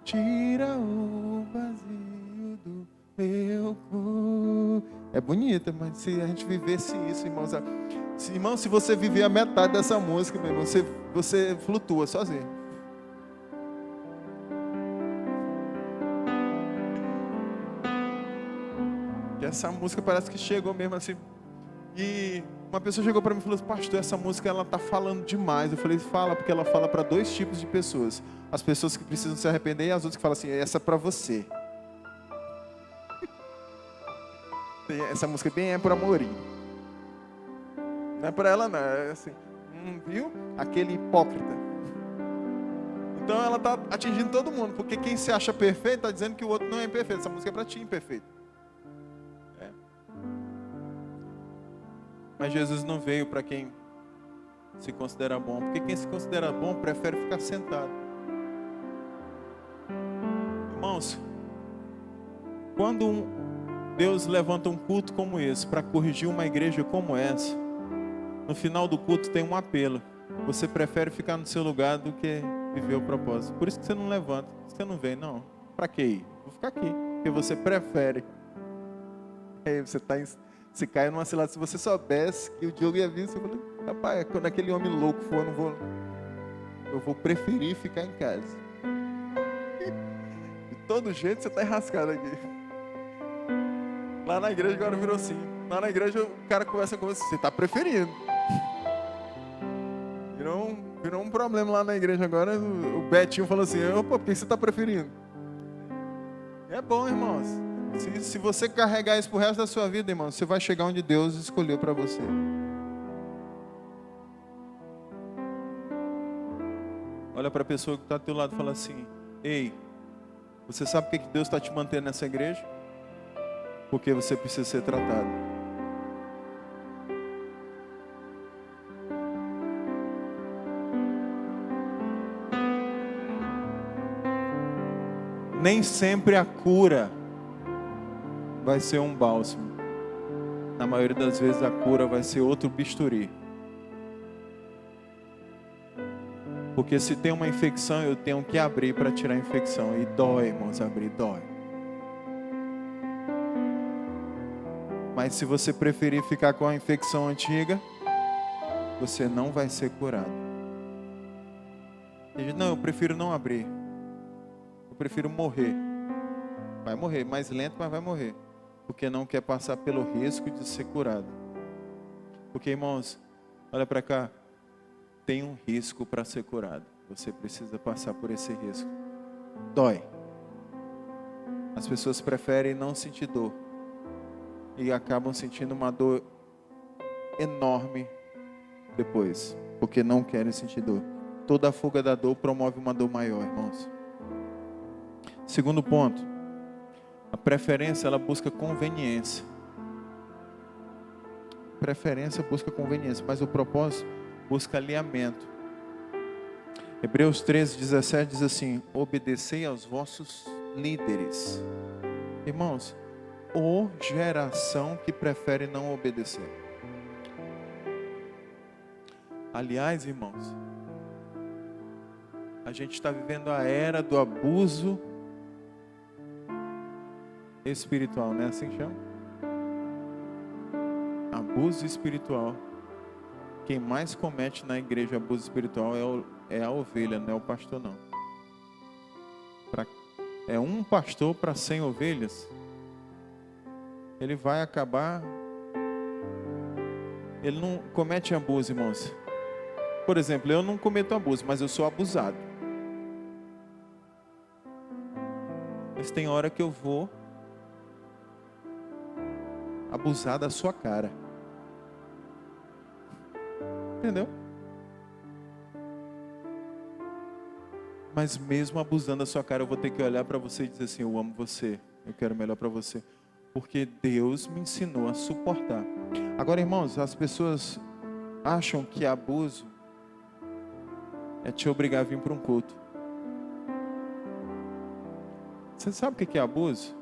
Tira o vazio do meu corpo. É bonita, mas se a gente vivesse isso, irmãos, se você viver a metade dessa música, meu irmão, você flutua sozinho. E essa música parece que chegou mesmo assim. E uma pessoa chegou para mim e falou assim: pastor, essa música ela está falando demais. Eu falei: fala, porque ela fala para dois tipos de pessoas. As pessoas que precisam se arrepender e as outras que falam assim: essa é para você. Essa música bem é por Amorim. Não é para ela não, é assim, viu? Aquele hipócrita. Então ela está atingindo todo mundo, porque quem se acha perfeito está dizendo que o outro não é imperfeito. Essa música é para ti, imperfeito. Mas Jesus não veio para quem se considera bom, porque quem se considera bom prefere ficar sentado. Irmãos, quando Deus levanta um culto como esse para corrigir uma igreja como essa, no final do culto tem um apelo. Você prefere ficar no seu lugar do que viver o propósito. Por isso que você não levanta, você não vem, não. Para que ir? Vou ficar aqui, porque você prefere. Aí você cai numa cilada. Se você soubesse que o Diogo ia vir, você fala: rapaz, quando aquele homem louco for, eu não vou. eu vou preferir ficar em casa. De todo jeito você está enrascado aqui. Lá na igreja agora virou assim. Lá na igreja o cara conversa com você está preferindo. Virou um problema lá na igreja agora. O Betinho falou assim, opa, por que você está preferindo? É bom, irmãos. Se você carregar isso pro resto da sua vida, irmão, você vai chegar onde Deus escolheu para você. Olha para a pessoa que está ao teu lado e fala assim, ei, você sabe por que Deus está te mantendo nessa igreja? Porque você precisa ser tratado. Nem sempre a cura vai ser um bálsamo. Na maioria das vezes a cura vai ser outro bisturi. Porque se tem uma infecção, eu tenho que abrir para tirar a infecção. E dói, irmãos, abrir, dói. Mas se você preferir ficar com a infecção antiga, você não vai ser curado. E, não, eu prefiro não abrir. Eu prefiro morrer. Vai morrer, mais lento, mas vai morrer. Porque não quer passar pelo risco de ser curado. Porque, irmãos, olha para cá. Tem um risco para ser curado. Você precisa passar por esse risco. Dói. As pessoas preferem não sentir dor. E acabam sentindo uma dor enorme depois. Porque não querem sentir dor. Toda a fuga da dor promove uma dor maior, irmãos. Segundo ponto. A preferência, ela busca conveniência. Preferência busca conveniência. Mas o propósito busca alinhamento. Hebreus 13:17 diz assim: obedecei aos vossos líderes. Irmãos, ou geração que prefere não obedecer. Aliás, irmãos, a gente está vivendo a era do abuso espiritual, não é assim que chama? Abuso espiritual. Quem mais comete na igreja abuso espiritual é a ovelha, não é o pastor não. É um pastor para 100 ovelhas. Ele vai acabar. Ele não comete abuso, irmãos. Por exemplo, eu não cometo abuso, mas eu sou abusado. Mas tem hora que eu vou abusar da sua cara. Entendeu? Mas mesmo abusando da sua cara, eu vou ter que olhar para você e dizer assim: eu amo você, eu quero o melhor para você. Porque Deus me ensinou a suportar. Agora, irmãos, as pessoas acham que abuso é te obrigar a vir para um culto. Você sabe o que é abuso?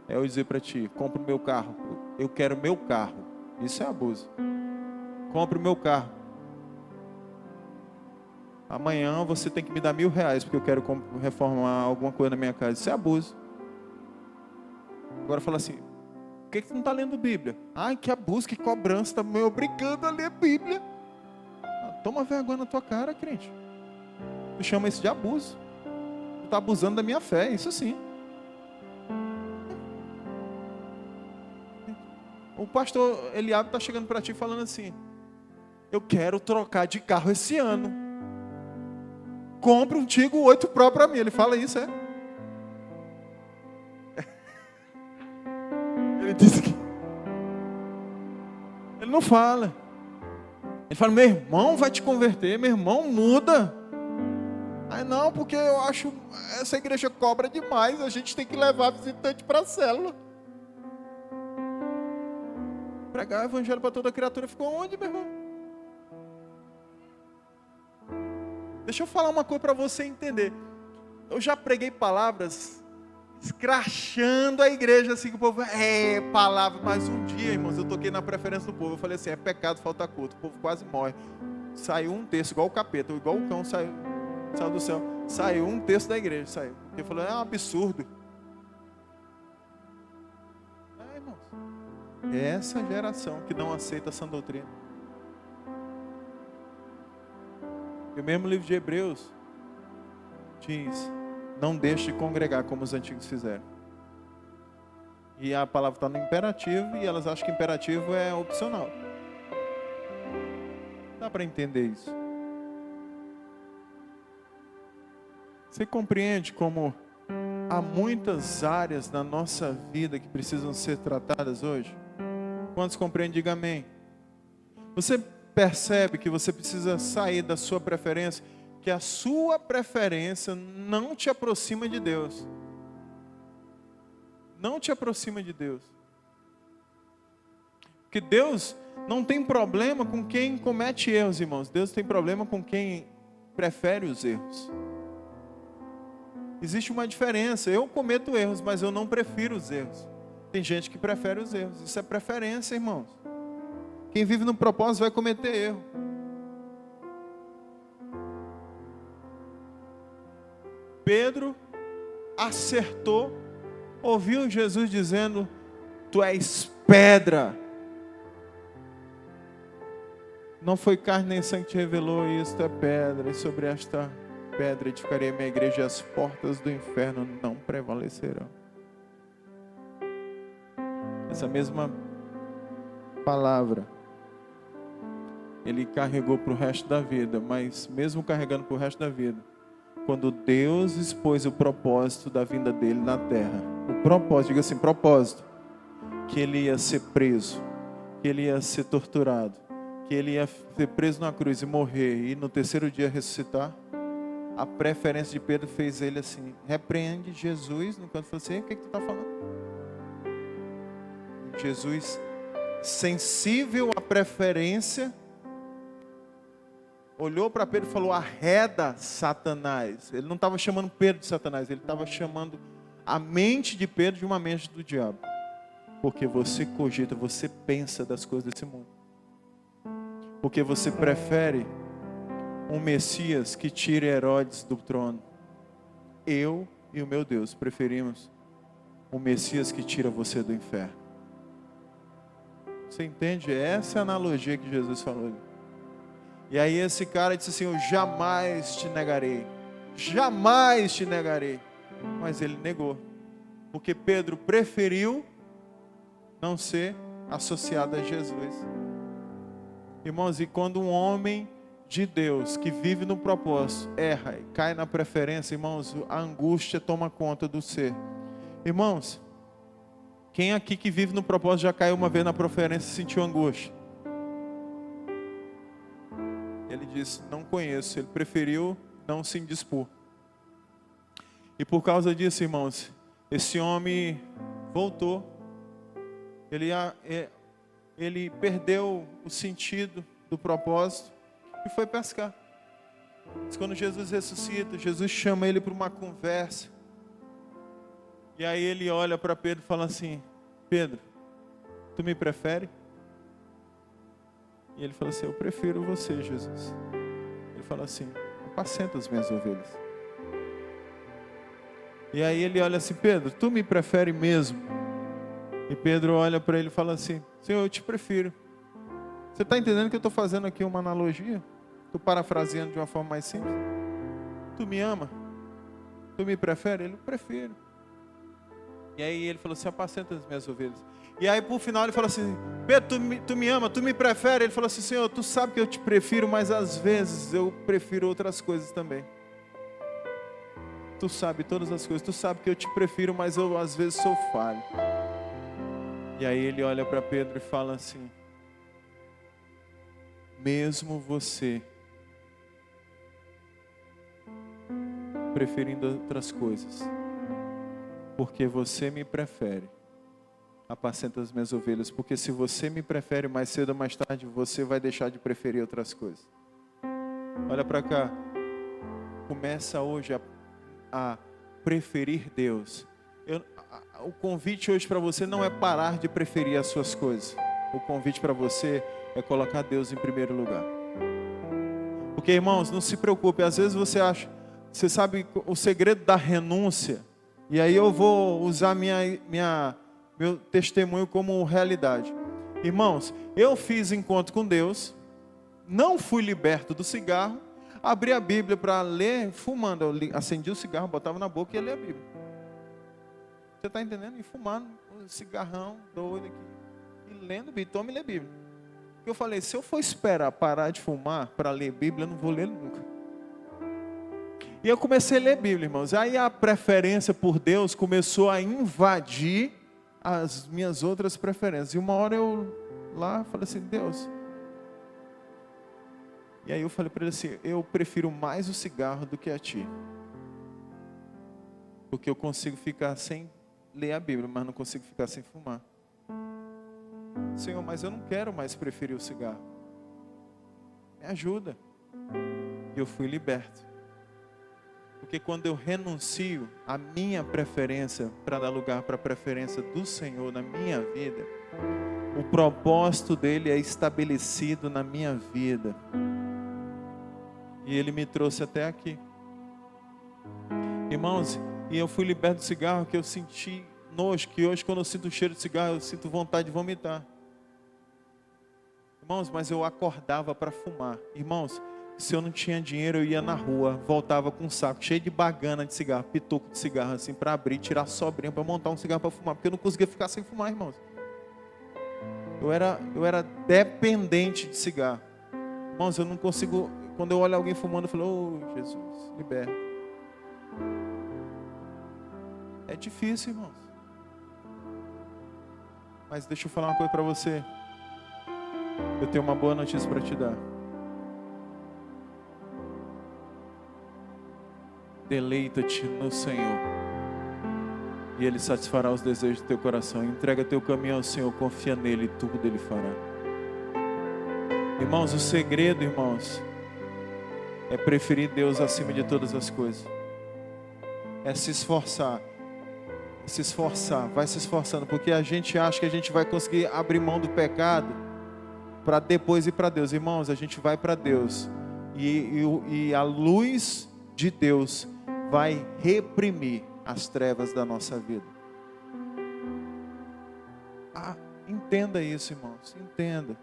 É eu dizer para ti: compra o meu carro, eu quero o meu carro. Isso é abuso. Compre o meu carro. Amanhã você tem que me dar R$1.000 porque eu quero reformar alguma coisa na minha casa. Isso é abuso. Agora fala assim: por que você não está lendo Bíblia? Ai, que abuso, que cobrança, está me obrigando a ler Bíblia. Toma vergonha na tua cara, crente. Tu chama isso de abuso. Tu está abusando da minha fé, isso sim. O pastor Eliabe está chegando para ti falando assim: eu quero trocar de carro esse ano. Compre um Tigo 8 Pro para mim. Ele fala isso, é? Ele disse que... Ele não fala. Ele fala: meu irmão vai te converter, meu irmão muda. Aí não, porque eu acho essa igreja cobra demais, a gente tem que levar visitante para a célula. Pregar o evangelho para toda criatura ficou onde, meu irmão? Deixa eu falar uma coisa para você entender. Eu já preguei palavras escrachando a igreja, assim, que o povo, palavra. Mas um dia, irmãos, eu toquei na preferência do povo. Eu falei assim: é pecado faltar culto. O povo quase morre. Saiu um texto, igual o capeta, igual o cão saiu do céu. Saiu um texto da igreja, saiu. Ele falou: é um absurdo. Irmãos, é essa geração que não aceita essa doutrina. E mesmo livro de Hebreus diz: não deixe de congregar como os antigos fizeram. E a palavra está no imperativo e elas acham que imperativo é opcional. Dá para entender isso? Você compreende como há muitas áreas na nossa vida que precisam ser tratadas hoje? Quantos compreendem? Diga amém. Você percebe que você precisa sair da sua preferência, que a sua preferência não te aproxima de Deus. Não te aproxima de Deus. Porque Deus não tem problema com quem comete erros, irmãos. Deus tem problema com quem prefere os erros. Existe uma diferença. Eu cometo erros, mas eu não prefiro os erros. Tem gente que prefere os erros. Isso é preferência, irmãos. Quem vive no propósito vai cometer erro. Pedro acertou, ouviu Jesus dizendo: tu és pedra. Não foi carne nem sangue que te revelou isso, tu é pedra, e sobre esta pedra edificarei a minha igreja, e as portas do inferno não prevalecerão. Essa mesma palavra ele carregou para o resto da vida, mas mesmo carregando para o resto da vida, quando Deus expôs o propósito da vinda dele na terra, o propósito, diga assim, propósito, que ele ia ser preso, que ele ia ser torturado, que ele ia ser preso na cruz e morrer, e no terceiro dia ressuscitar, a preferência de Pedro fez ele assim, repreende Jesus no canto e falou assim: o que tu está falando? Jesus, sensível à preferência, olhou para Pedro e falou: arreda Satanás. Ele não estava chamando Pedro de Satanás, ele estava chamando a mente de Pedro de uma mente do diabo. Porque você cogita, você pensa das coisas desse mundo. Porque você prefere um Messias que tire Herodes do trono. Eu e o meu Deus preferimos um Messias que tira você do inferno. Você entende? Essa é a analogia que Jesus falou ali. E aí esse cara disse assim: eu jamais te negarei. Jamais te negarei. Mas ele negou. Porque Pedro preferiu não ser associado a Jesus. Irmãos, e quando um homem de Deus, que vive no propósito, erra e cai na preferência, irmãos, a angústia toma conta do ser. Irmãos, quem aqui que vive no propósito já caiu uma vez na preferência e sentiu angústia? Ele disse: não conheço. Ele preferiu não se indispor. E por causa disso, irmãos, esse homem voltou. Ele perdeu o sentido do propósito e foi pescar. Mas quando Jesus ressuscita, Jesus chama ele para uma conversa. E aí ele olha para Pedro e fala assim: Pedro, tu me prefere? E ele fala assim: eu prefiro você, Jesus. Ele fala assim: apacenta as minhas ovelhas. E aí ele olha assim: Pedro, tu me prefere mesmo? E Pedro olha para ele e fala assim: Senhor, eu te prefiro. Você está entendendo que eu estou fazendo aqui uma analogia? Estou parafraseando de uma forma mais simples. Tu me ama? Tu me prefere? Ele: prefiro. E aí ele falou assim: apacenta as minhas ovelhas. E aí por final ele falou assim: Pedro, tu me ama, tu me prefere? Ele falou assim: Senhor, tu sabe que eu te prefiro, mas às vezes eu prefiro outras coisas também. Tu sabe todas as coisas, tu sabe que eu te prefiro, mas eu às vezes sou falho. E aí ele olha para Pedro e fala assim: mesmo você preferindo outras coisas, porque você me prefere, apacenta as minhas ovelhas. Porque se você me prefere, mais cedo ou mais tarde você vai deixar de preferir outras coisas. Olha para cá. Começa hoje a preferir Deus. O convite hoje para você não é parar de preferir as suas coisas. O convite para você é colocar Deus em primeiro lugar. Porque, irmãos, não se preocupe. Às vezes você sabe o segredo da renúncia. E aí eu vou usar meu testemunho como realidade. Irmãos, eu fiz encontro com Deus, não fui liberto do cigarro, abria a Bíblia para ler fumando. Eu acendia o cigarro, botava na boca e ia ler a Bíblia. Você está entendendo? E fumando, um cigarrão doido aqui. E lendo Bíblia, tome e ler Bíblia. Porque eu falei, se eu for esperar parar de fumar para ler Bíblia, eu não vou ler nunca. E eu comecei a ler Bíblia, irmãos. Aí a preferência por Deus começou a invadir as minhas outras preferências. E uma hora eu lá falei assim, Deus. E aí eu falei para ele assim, eu prefiro mais o cigarro do que a ti. Porque eu consigo ficar sem ler a Bíblia, mas não consigo ficar sem fumar. Senhor, mas eu não quero mais preferir o cigarro. Me ajuda. E eu fui liberto. Porque quando eu renuncio a minha preferência para dar lugar para a preferência do Senhor na minha vida, o propósito dele é estabelecido na minha vida. E ele me trouxe até aqui. Irmãos, e eu fui liberto do cigarro, que eu senti nojo, que hoje quando eu sinto o cheiro de cigarro, eu sinto vontade de vomitar. Irmãos, mas eu acordava para fumar. Irmãos, se eu não tinha dinheiro, eu ia na rua, voltava com um saco cheio de bagana de cigarro, pitoco de cigarro, assim, para abrir, tirar sobrinha, para montar um cigarro para fumar, porque eu não conseguia ficar sem fumar, irmãos. Eu era dependente de cigarro. Irmãos, eu não consigo, quando eu olho alguém fumando, eu falo, oh, Jesus, liberta. É difícil, irmãos. Mas deixa eu falar uma coisa para você. Eu tenho uma boa notícia para te dar. Deleita-te no Senhor, e Ele satisfará os desejos do teu coração. Entrega teu caminho ao Senhor, confia nele, e tudo Ele fará. Irmãos, o segredo, irmãos, é preferir Deus acima de todas as coisas. É se esforçar. Se esforçar, vai se esforçando, porque a gente acha que a gente vai conseguir abrir mão do pecado para depois ir para Deus. Irmãos, a gente vai para Deus e a luz de Deus vai reprimir as trevas da nossa vida. Entenda isso, irmãos, entenda.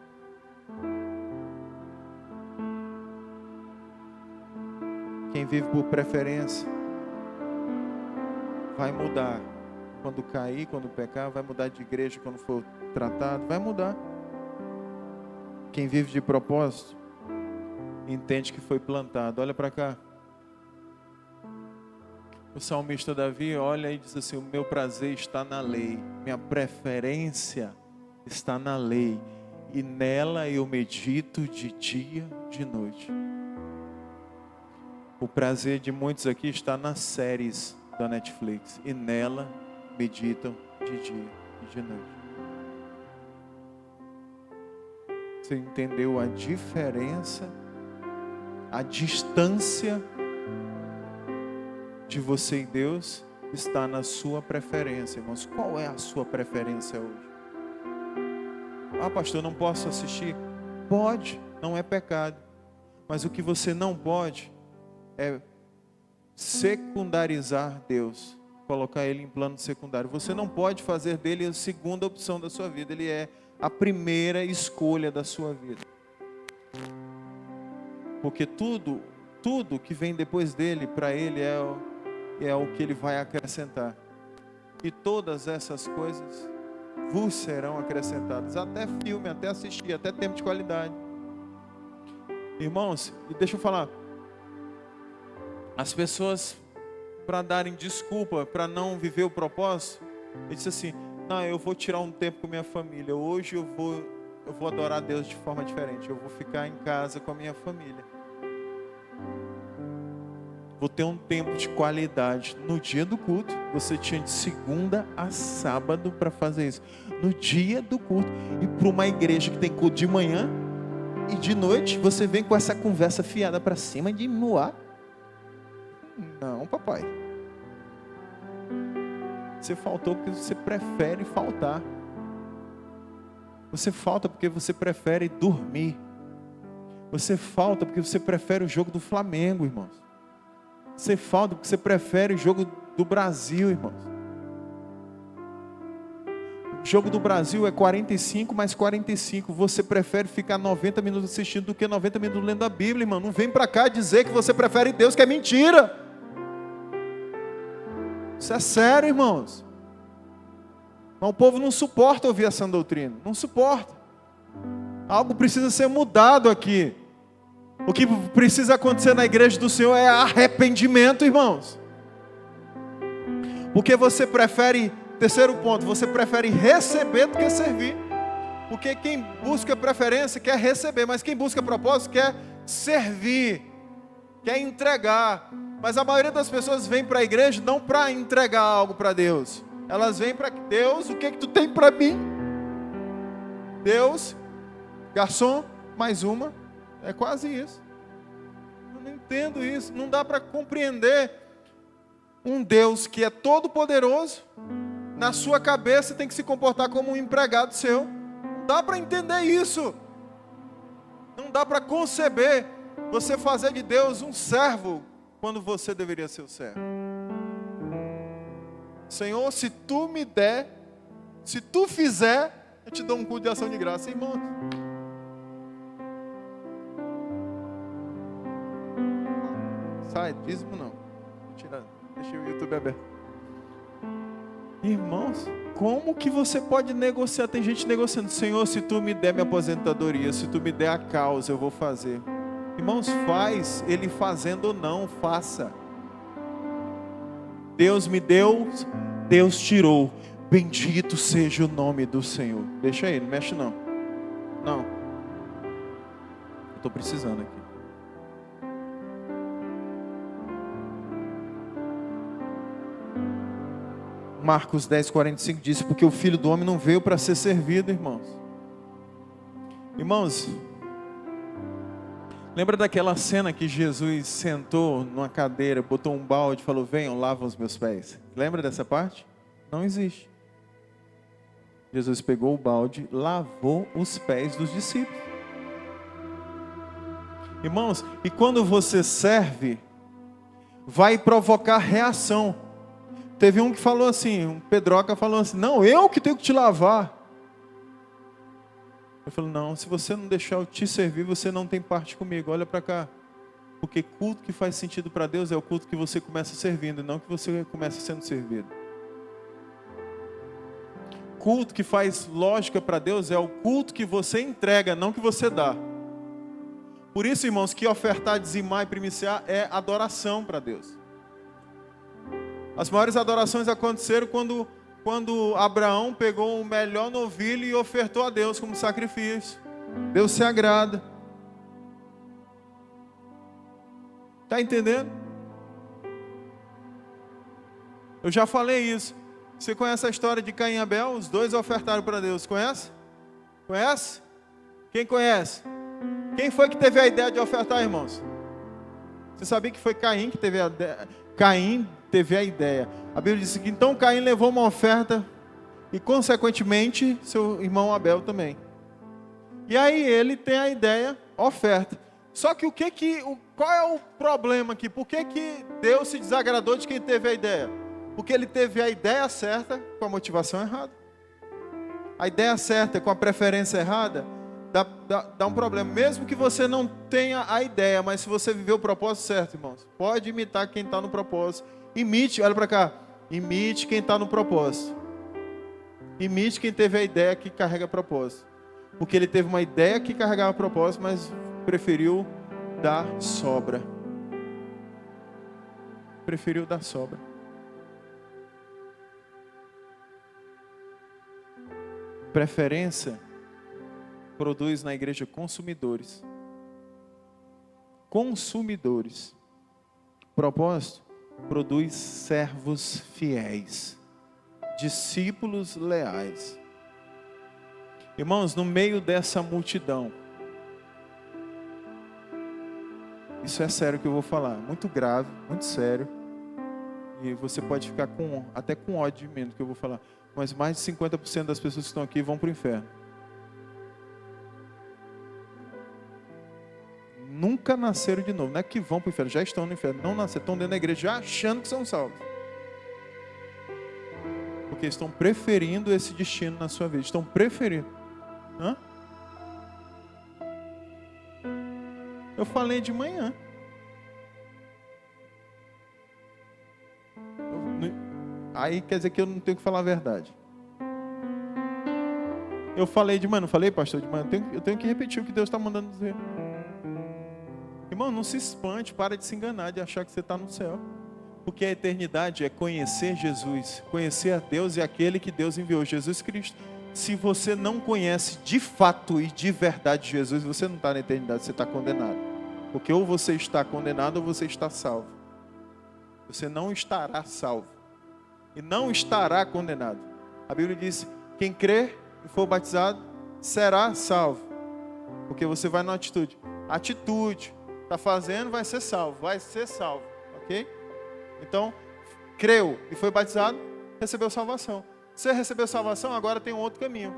Quem vive por preferência vai mudar. Quando cair, quando pecar, vai mudar de igreja, quando for tratado, vai mudar. Quem vive de propósito, entende que foi plantado. Olha para cá. O salmista Davi olha e diz assim, o meu prazer está na lei, minha preferência está na lei, e nela eu medito de dia, de noite. O prazer de muitos aqui está nas séries da Netflix, e nela meditam de dia e de noite. Você entendeu a diferença, a distância de você e Deus está na sua preferência, irmãos. Qual é a sua preferência hoje? Ah, pastor, não posso assistir? Pode, não é pecado. Mas o que você não pode é secundarizar Deus, colocar Ele em plano secundário. Você não pode fazer dele a segunda opção da sua vida. Ele é a primeira escolha da sua vida. Porque tudo que vem depois dele, para Ele é o que Ele vai acrescentar. E todas essas coisas vos serão acrescentadas. Até filme, até assistir, até tempo de qualidade. Irmãos, e deixa eu falar. As pessoas, para darem desculpa, para não viver o propósito, ele disse assim, não, eu vou tirar um tempo com minha família. Hoje eu vou adorar a Deus de forma diferente. Eu vou ficar em casa com a minha família. Vou ter um tempo de qualidade. No dia do culto, você tinha de segunda a sábado para fazer isso. No dia do culto. E para uma igreja que tem culto de manhã e de noite, você vem com essa conversa fiada para cima de moar. Não, papai. Você faltou porque você prefere faltar. Você falta porque você prefere dormir. Você falta porque você prefere o jogo do Flamengo, irmãos. Você falta porque você prefere o jogo do Brasil, irmãos. jogo do Brasil é 45 mais 45. Você prefere ficar 90 minutos assistindo do que 90 minutos lendo a Bíblia, irmão. Não vem para cá dizer que você prefere Deus, que é mentira. Isso é sério, irmãos. Mas o povo não suporta ouvir essa doutrina. Não suporta. Algo precisa ser mudado aqui. O que precisa acontecer na igreja do Senhor é arrependimento, irmãos. Porque você prefere, terceiro ponto, você prefere receber do que servir. Porque quem busca preferência quer receber, mas quem busca propósito quer servir, quer entregar. Mas a maioria das pessoas vem para a igreja não para entregar algo para Deus. Elas vêm para Deus, o que tu tem para mim? Deus, garçom, mais uma. É quase isso. Eu não entendo isso. Não dá para compreender um Deus que é todo poderoso. Na sua cabeça tem que se comportar como um empregado seu. Não dá para entender isso. Não dá para conceber você fazer de Deus um servo quando você deveria ser o servo. Senhor, se tu me der, se tu fizer, eu te dou um culto de ação de graça, irmão. Sai, dízimo não. Deixa o YouTube aberto. Irmãos, como que você pode negociar? Tem gente negociando. Senhor, se tu me der minha aposentadoria, se tu me der a causa, eu vou fazer. Irmãos, faz. Ele fazendo ou não, faça. Deus me deu, Deus tirou. Bendito seja o nome do Senhor. Deixa aí, não mexe não. Não. Eu estou precisando aqui. Marcos 10:45 diz: porque o Filho do Homem não veio para ser servido, irmãos. Irmãos, lembra daquela cena que Jesus sentou numa cadeira, botou um balde e falou: venham, lavam os meus pés. Lembra dessa parte? Não existe. Jesus pegou o balde, lavou os pés dos discípulos. Irmãos, e quando você serve, vai provocar reação. Teve um que falou assim, um Pedroca falou assim: não, eu que tenho que te lavar. Eu falei: não, se você não deixar eu te servir, você não tem parte comigo. Olha para cá. Porque culto que faz sentido para Deus é o culto que você começa servindo, não que você começa sendo servido. Culto que faz lógica para Deus é o culto que você entrega, não que você dá. Por isso, irmãos, que ofertar, dizimar e primiciar é adoração para Deus. As maiores adorações aconteceram quando Abraão pegou o melhor novilho e ofertou a Deus como sacrifício. Deus se agrada. Está entendendo? Eu já falei isso. Você conhece a história de Caim e Abel? Os dois ofertaram para Deus. Conhece? Conhece? Quem conhece? Quem foi que teve a ideia de ofertar, irmãos? Você sabia que foi Caim que teve a ideia? Caim teve a ideia. A Bíblia diz que então Caim levou uma oferta e consequentemente seu irmão Abel também. E aí ele tem a ideia, oferta. Só que qual é o problema aqui? Por que Deus se desagradou de quem teve a ideia? Porque ele teve a ideia certa com a motivação errada. A ideia certa com a preferência errada dá um problema. Mesmo que você não tenha a ideia, mas se você viver o propósito certo, irmãos, pode imitar quem está no propósito. Imite, olha para cá, imite quem está no propósito. Imite quem teve a ideia que carrega propósito. Porque ele teve uma ideia que carregava propósito, mas preferiu dar sobra. Preferiu dar sobra. Preferência produz na igreja consumidores. Consumidores. Propósito produz servos fiéis, discípulos leais. Irmãos, no meio dessa multidão, isso é sério que eu vou falar, muito grave, muito sério, e você pode ficar até com ódio de mim do que eu vou falar, mas mais de 50% das pessoas que estão aqui vão para o inferno. Nunca nasceram de novo, não é que vão para o inferno, já estão no inferno, não nasceram, estão dentro da igreja já achando que são salvos. Porque estão preferindo esse destino na sua vida. Estão preferindo. Hã? Eu falei de manhã. Aí quer dizer que eu não tenho que falar a verdade. Eu falei de manhã, não falei, pastor? De manhã. Eu tenho que repetir o que Deus está mandando dizer. Irmão, não se espante, para de se enganar, de achar que você está no céu. Porque a eternidade é conhecer Jesus, conhecer a Deus e aquele que Deus enviou, Jesus Cristo. Se você não conhece de fato e de verdade Jesus, você não está na eternidade, você está condenado. Porque ou você está condenado ou você está salvo. Você não estará salvo. E não estará condenado. A Bíblia diz, quem crer e for batizado, será salvo. Porque você vai na atitude. Atitude. Está fazendo, vai ser salvo. Vai ser salvo. Ok? Então, creu e foi batizado, recebeu salvação. Você recebeu salvação, agora tem um outro caminho.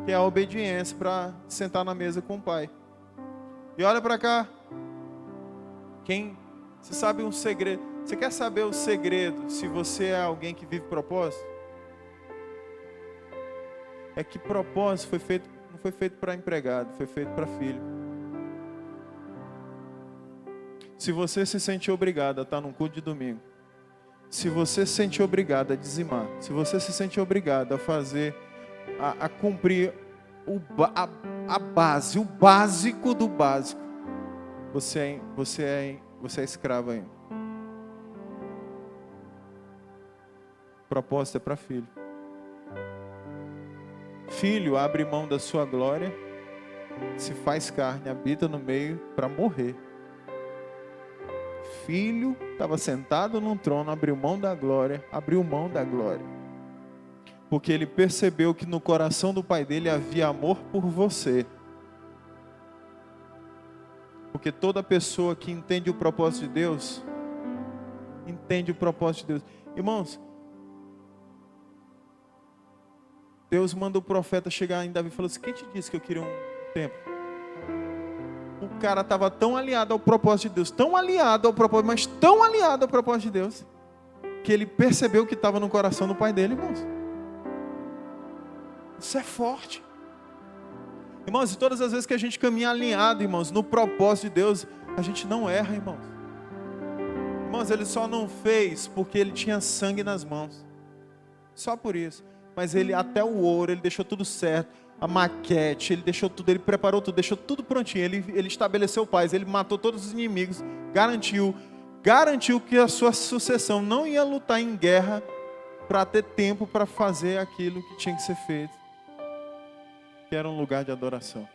Que é a obediência para sentar na mesa com o Pai. E olha para cá. Você sabe um segredo? Você quer saber o segredo se você é alguém que vive propósito? É que propósito não foi feito para empregado, foi feito para filho. Se você se sente obrigado a estar num culto de domingo, se você se sente obrigado a dizimar, se você se sente obrigado a fazer, a cumprir a base, o básico do básico, você é escravo ainda. O propósito é para filho. Filho abre mão da sua glória, se faz carne, habita no meio para morrer. Filho estava sentado num trono, abriu mão da glória, porque ele percebeu que no coração do pai dele havia amor por você. Porque toda pessoa que entende o propósito de Deus, entende o propósito de Deus. Irmãos, Deus manda o profeta chegar em Davi e falou assim, quem te disse que eu queria um templo? O cara estava tão aliado ao propósito de Deus, tão aliado ao propósito, mas tão aliado ao propósito de Deus, que ele percebeu que estava no coração do pai dele, irmãos. Isso é forte. Irmãos, e todas as vezes que a gente caminha alinhado, irmãos, no propósito de Deus, a gente não erra, irmãos. Irmãos, ele só não fez porque ele tinha sangue nas mãos. Só por isso. Mas ele, até o ouro, ele deixou tudo certo. A maquete, ele deixou tudo, ele preparou tudo, deixou tudo prontinho. Ele estabeleceu paz, ele matou todos os inimigos, garantiu que a sua sucessão não ia lutar em guerra para ter tempo para fazer aquilo que tinha que ser feito, que era um lugar de adoração,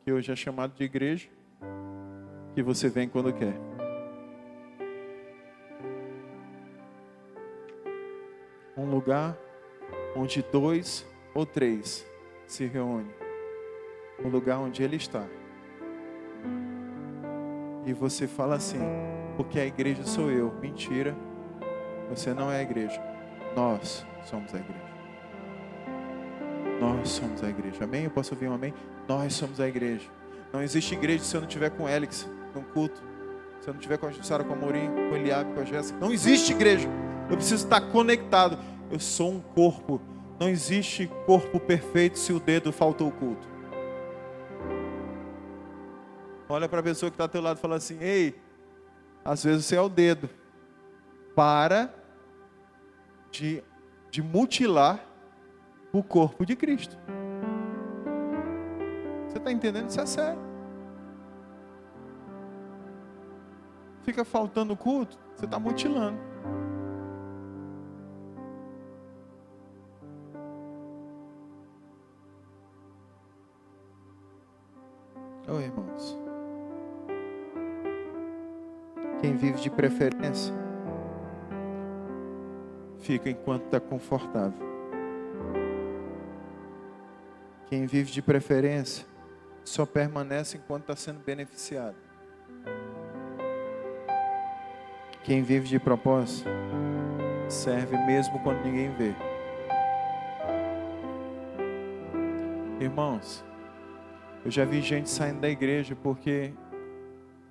que hoje é chamado de igreja, que você vem quando quer. Um lugar onde 2 ou 3 se reúnem, um lugar onde Ele está. E você fala assim, porque a igreja sou eu. Mentira, você não é a igreja. Nós somos a igreja. Nós somos a igreja. Amém? Eu posso ouvir um amém? Nós somos a igreja. Não existe igreja se eu não estiver com Alex, no culto. Se eu não estiver com a Jussara, com a Morim, com o Eliabe, com a Jéssica. Não existe igreja. Eu preciso estar conectado. Eu sou um corpo. Não existe corpo perfeito se o dedo faltou o culto. Olha para a pessoa que está ao teu lado e fala assim, ei, às vezes você é o dedo. Para de mutilar o corpo de Cristo. Você está entendendo? Isso é sério. Fica faltando culto, você está mutilando. Oi, irmãos. Quem vive de preferência, fica enquanto está confortável. Quem vive de preferência, só permanece enquanto está sendo beneficiado. Quem vive de propósito, serve mesmo quando ninguém vê. Irmãos, eu já vi gente saindo da igreja porque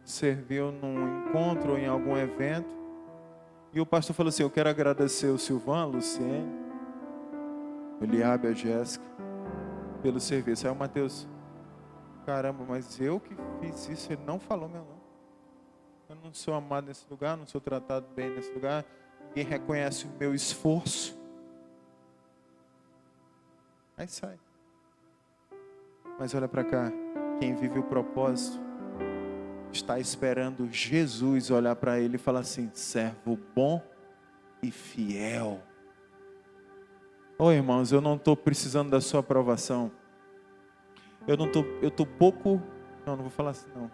serviu num encontro ou em algum evento E o pastor falou assim, eu quero agradecer o Silvan, a Luciene, o Eliabe, a Jéssica, pelo serviço. Aí o Mateus, caramba, mas eu que fiz isso, ele não falou meu nome. Eu não sou amado nesse lugar, não sou tratado bem nesse lugar. Ninguém reconhece o meu esforço. Aí sai. Mas olha para cá, quem vive o propósito está esperando Jesus olhar para ele e falar assim, servo bom e fiel. Ô irmãos, eu não estou precisando da sua aprovação. Eu estou pouco... Não vou falar assim não.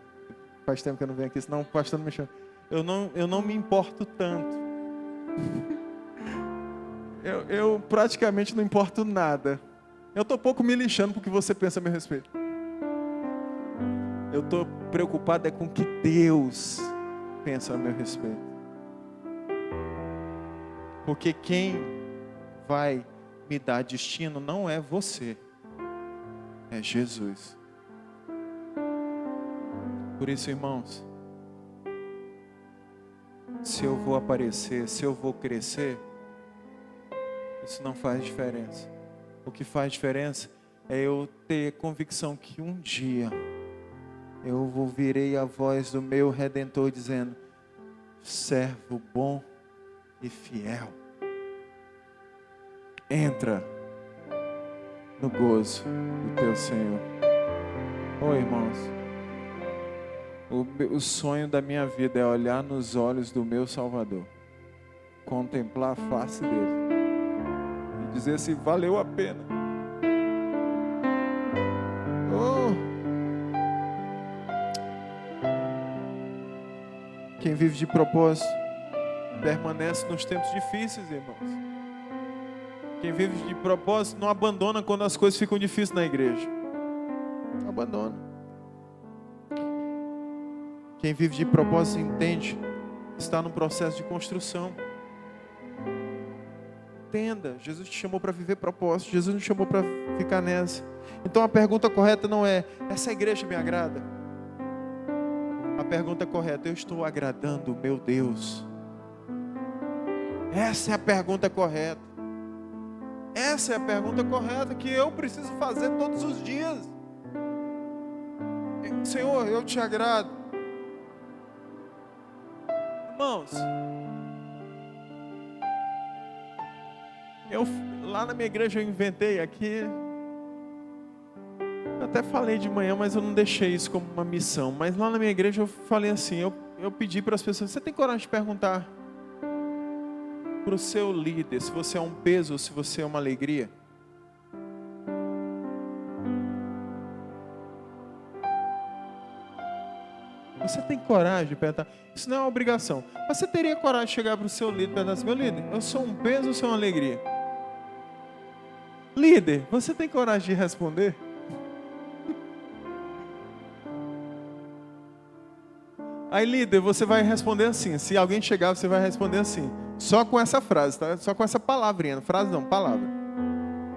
Faz tempo que eu não venho aqui, senão o pastor não me chama. Eu não me importo tanto. Eu praticamente não importo nada. Eu estou pouco me lixando porque você pensa a meu respeito. Eu estou preocupado com o que Deus pensa a meu respeito. Porque quem vai me dar destino não é você, é Jesus. Por isso, irmãos, se eu vou aparecer, se eu vou crescer, isso não faz diferença. O que faz diferença é eu ter convicção que um dia eu ouvirei a voz do meu Redentor dizendo, servo bom e fiel, entra no gozo do teu Senhor. Oh, irmãos, o sonho da minha vida é olhar nos olhos do meu Salvador, contemplar a face dele e dizer assim, valeu a pena. Quem vive de propósito permanece nos tempos difíceis, irmãos. Quem vive de propósito não abandona quando as coisas ficam difíceis na igreja. Não abandona. Quem vive de propósito entende, está no processo de construção. Entenda, Jesus te chamou para viver propósito, Jesus não te chamou para ficar nessa. Então a pergunta correta não é, essa igreja me agrada? A pergunta correta, eu estou agradando o meu Deus? Essa é a pergunta correta. Essa é a pergunta correta que eu preciso fazer todos os dias. Senhor, eu te agrado. Irmãos, lá na minha igreja eu inventei aqui, eu até falei de manhã, mas eu não deixei isso como uma missão. Mas lá na minha igreja eu falei assim, eu pedi para as pessoas, você tem coragem de perguntar para o seu líder se você é um peso ou se você é uma alegria? Você tem coragem de perguntar? Isso não é uma obrigação. Mas você teria coragem de chegar para o seu líder e perguntar assim, meu líder, eu sou um peso ou sou uma alegria? Líder, você tem coragem de responder? Aí, líder, você vai responder assim. Se alguém chegar, você vai responder assim. Só com essa frase, tá? Só com essa palavrinha. Frase não, palavra.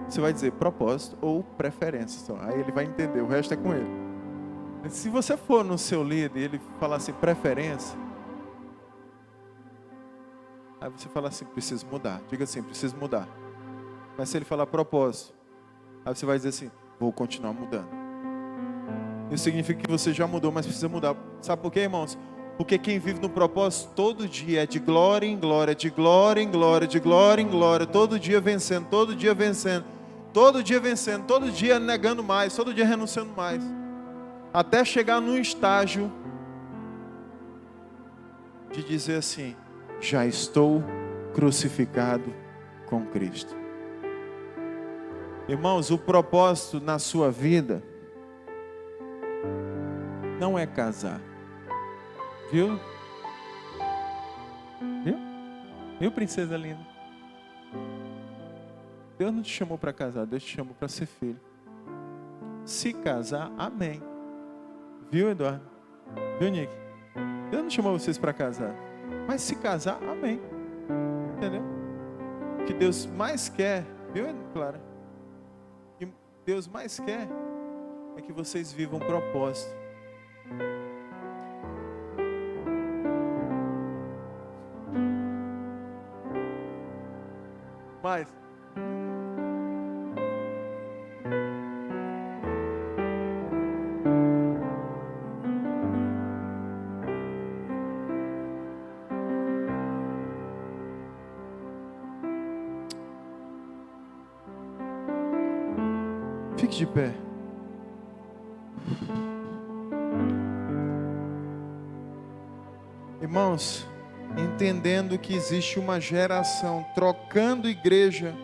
Você vai dizer propósito ou preferência. Só. Aí ele vai entender, o resto é com ele. Se você for no seu líder e ele falar assim, preferência, aí você fala assim, preciso mudar. Diga assim, preciso mudar. Mas se ele falar propósito, aí você vai dizer assim, vou continuar mudando. Isso significa que você já mudou, mas precisa mudar. Sabe por quê, irmãos? Porque quem vive no propósito todo dia é de glória em glória, de glória em glória, de glória em glória, todo dia vencendo, todo dia vencendo, todo dia vencendo, todo dia negando mais, todo dia renunciando mais. Até chegar num estágio de dizer assim, já estou crucificado com Cristo. Irmãos, o propósito na sua vida não é casar. Viu? Viu? Viu, princesa linda? Deus não te chamou para casar, Deus te chamou para ser filho. Se casar, amém. Viu, Eduardo? Viu, Nick? Deus não chamou vocês para casar. Mas se casar, amém. Entendeu? O que Deus mais quer, viu, Clara? O que Deus mais quer é que vocês vivam um propósito. Fique de pé. Irmãos, entendendo que existe uma geração trocando igreja.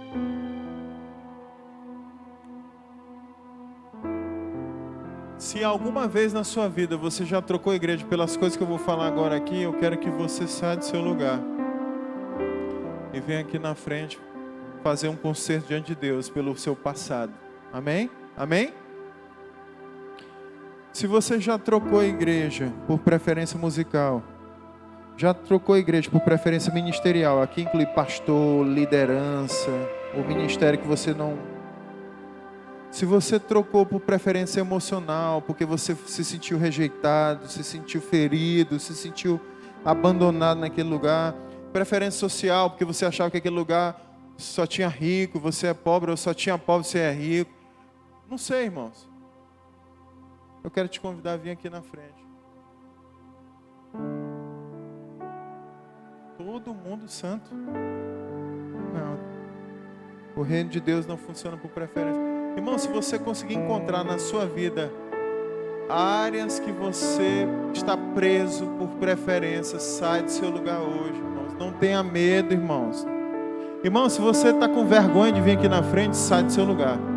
Se alguma vez na sua vida você já trocou igreja pelas coisas que eu vou falar agora aqui, eu quero que você saia do seu lugar e venha aqui na frente fazer um concerto diante de Deus pelo seu passado. Amém? Amém? Se você já trocou a igreja por preferência musical, já trocou a igreja por preferência ministerial, aqui inclui pastor, liderança, o ministério que você não... Se você trocou por preferência emocional, porque você se sentiu rejeitado, se sentiu ferido, se sentiu abandonado naquele lugar, preferência social, porque você achava que aquele lugar só tinha rico, você é pobre, ou só tinha pobre, você é rico. Não sei, irmãos. Eu quero te convidar a vir aqui na frente. Todo mundo santo. Não. O reino de Deus não funciona por preferência. Irmão, se você conseguir encontrar na sua vida áreas que você está preso por preferência, sai do seu lugar hoje, irmãos. Não tenha medo, irmãos. Irmão, se você está com vergonha de vir aqui na frente, sai do seu lugar.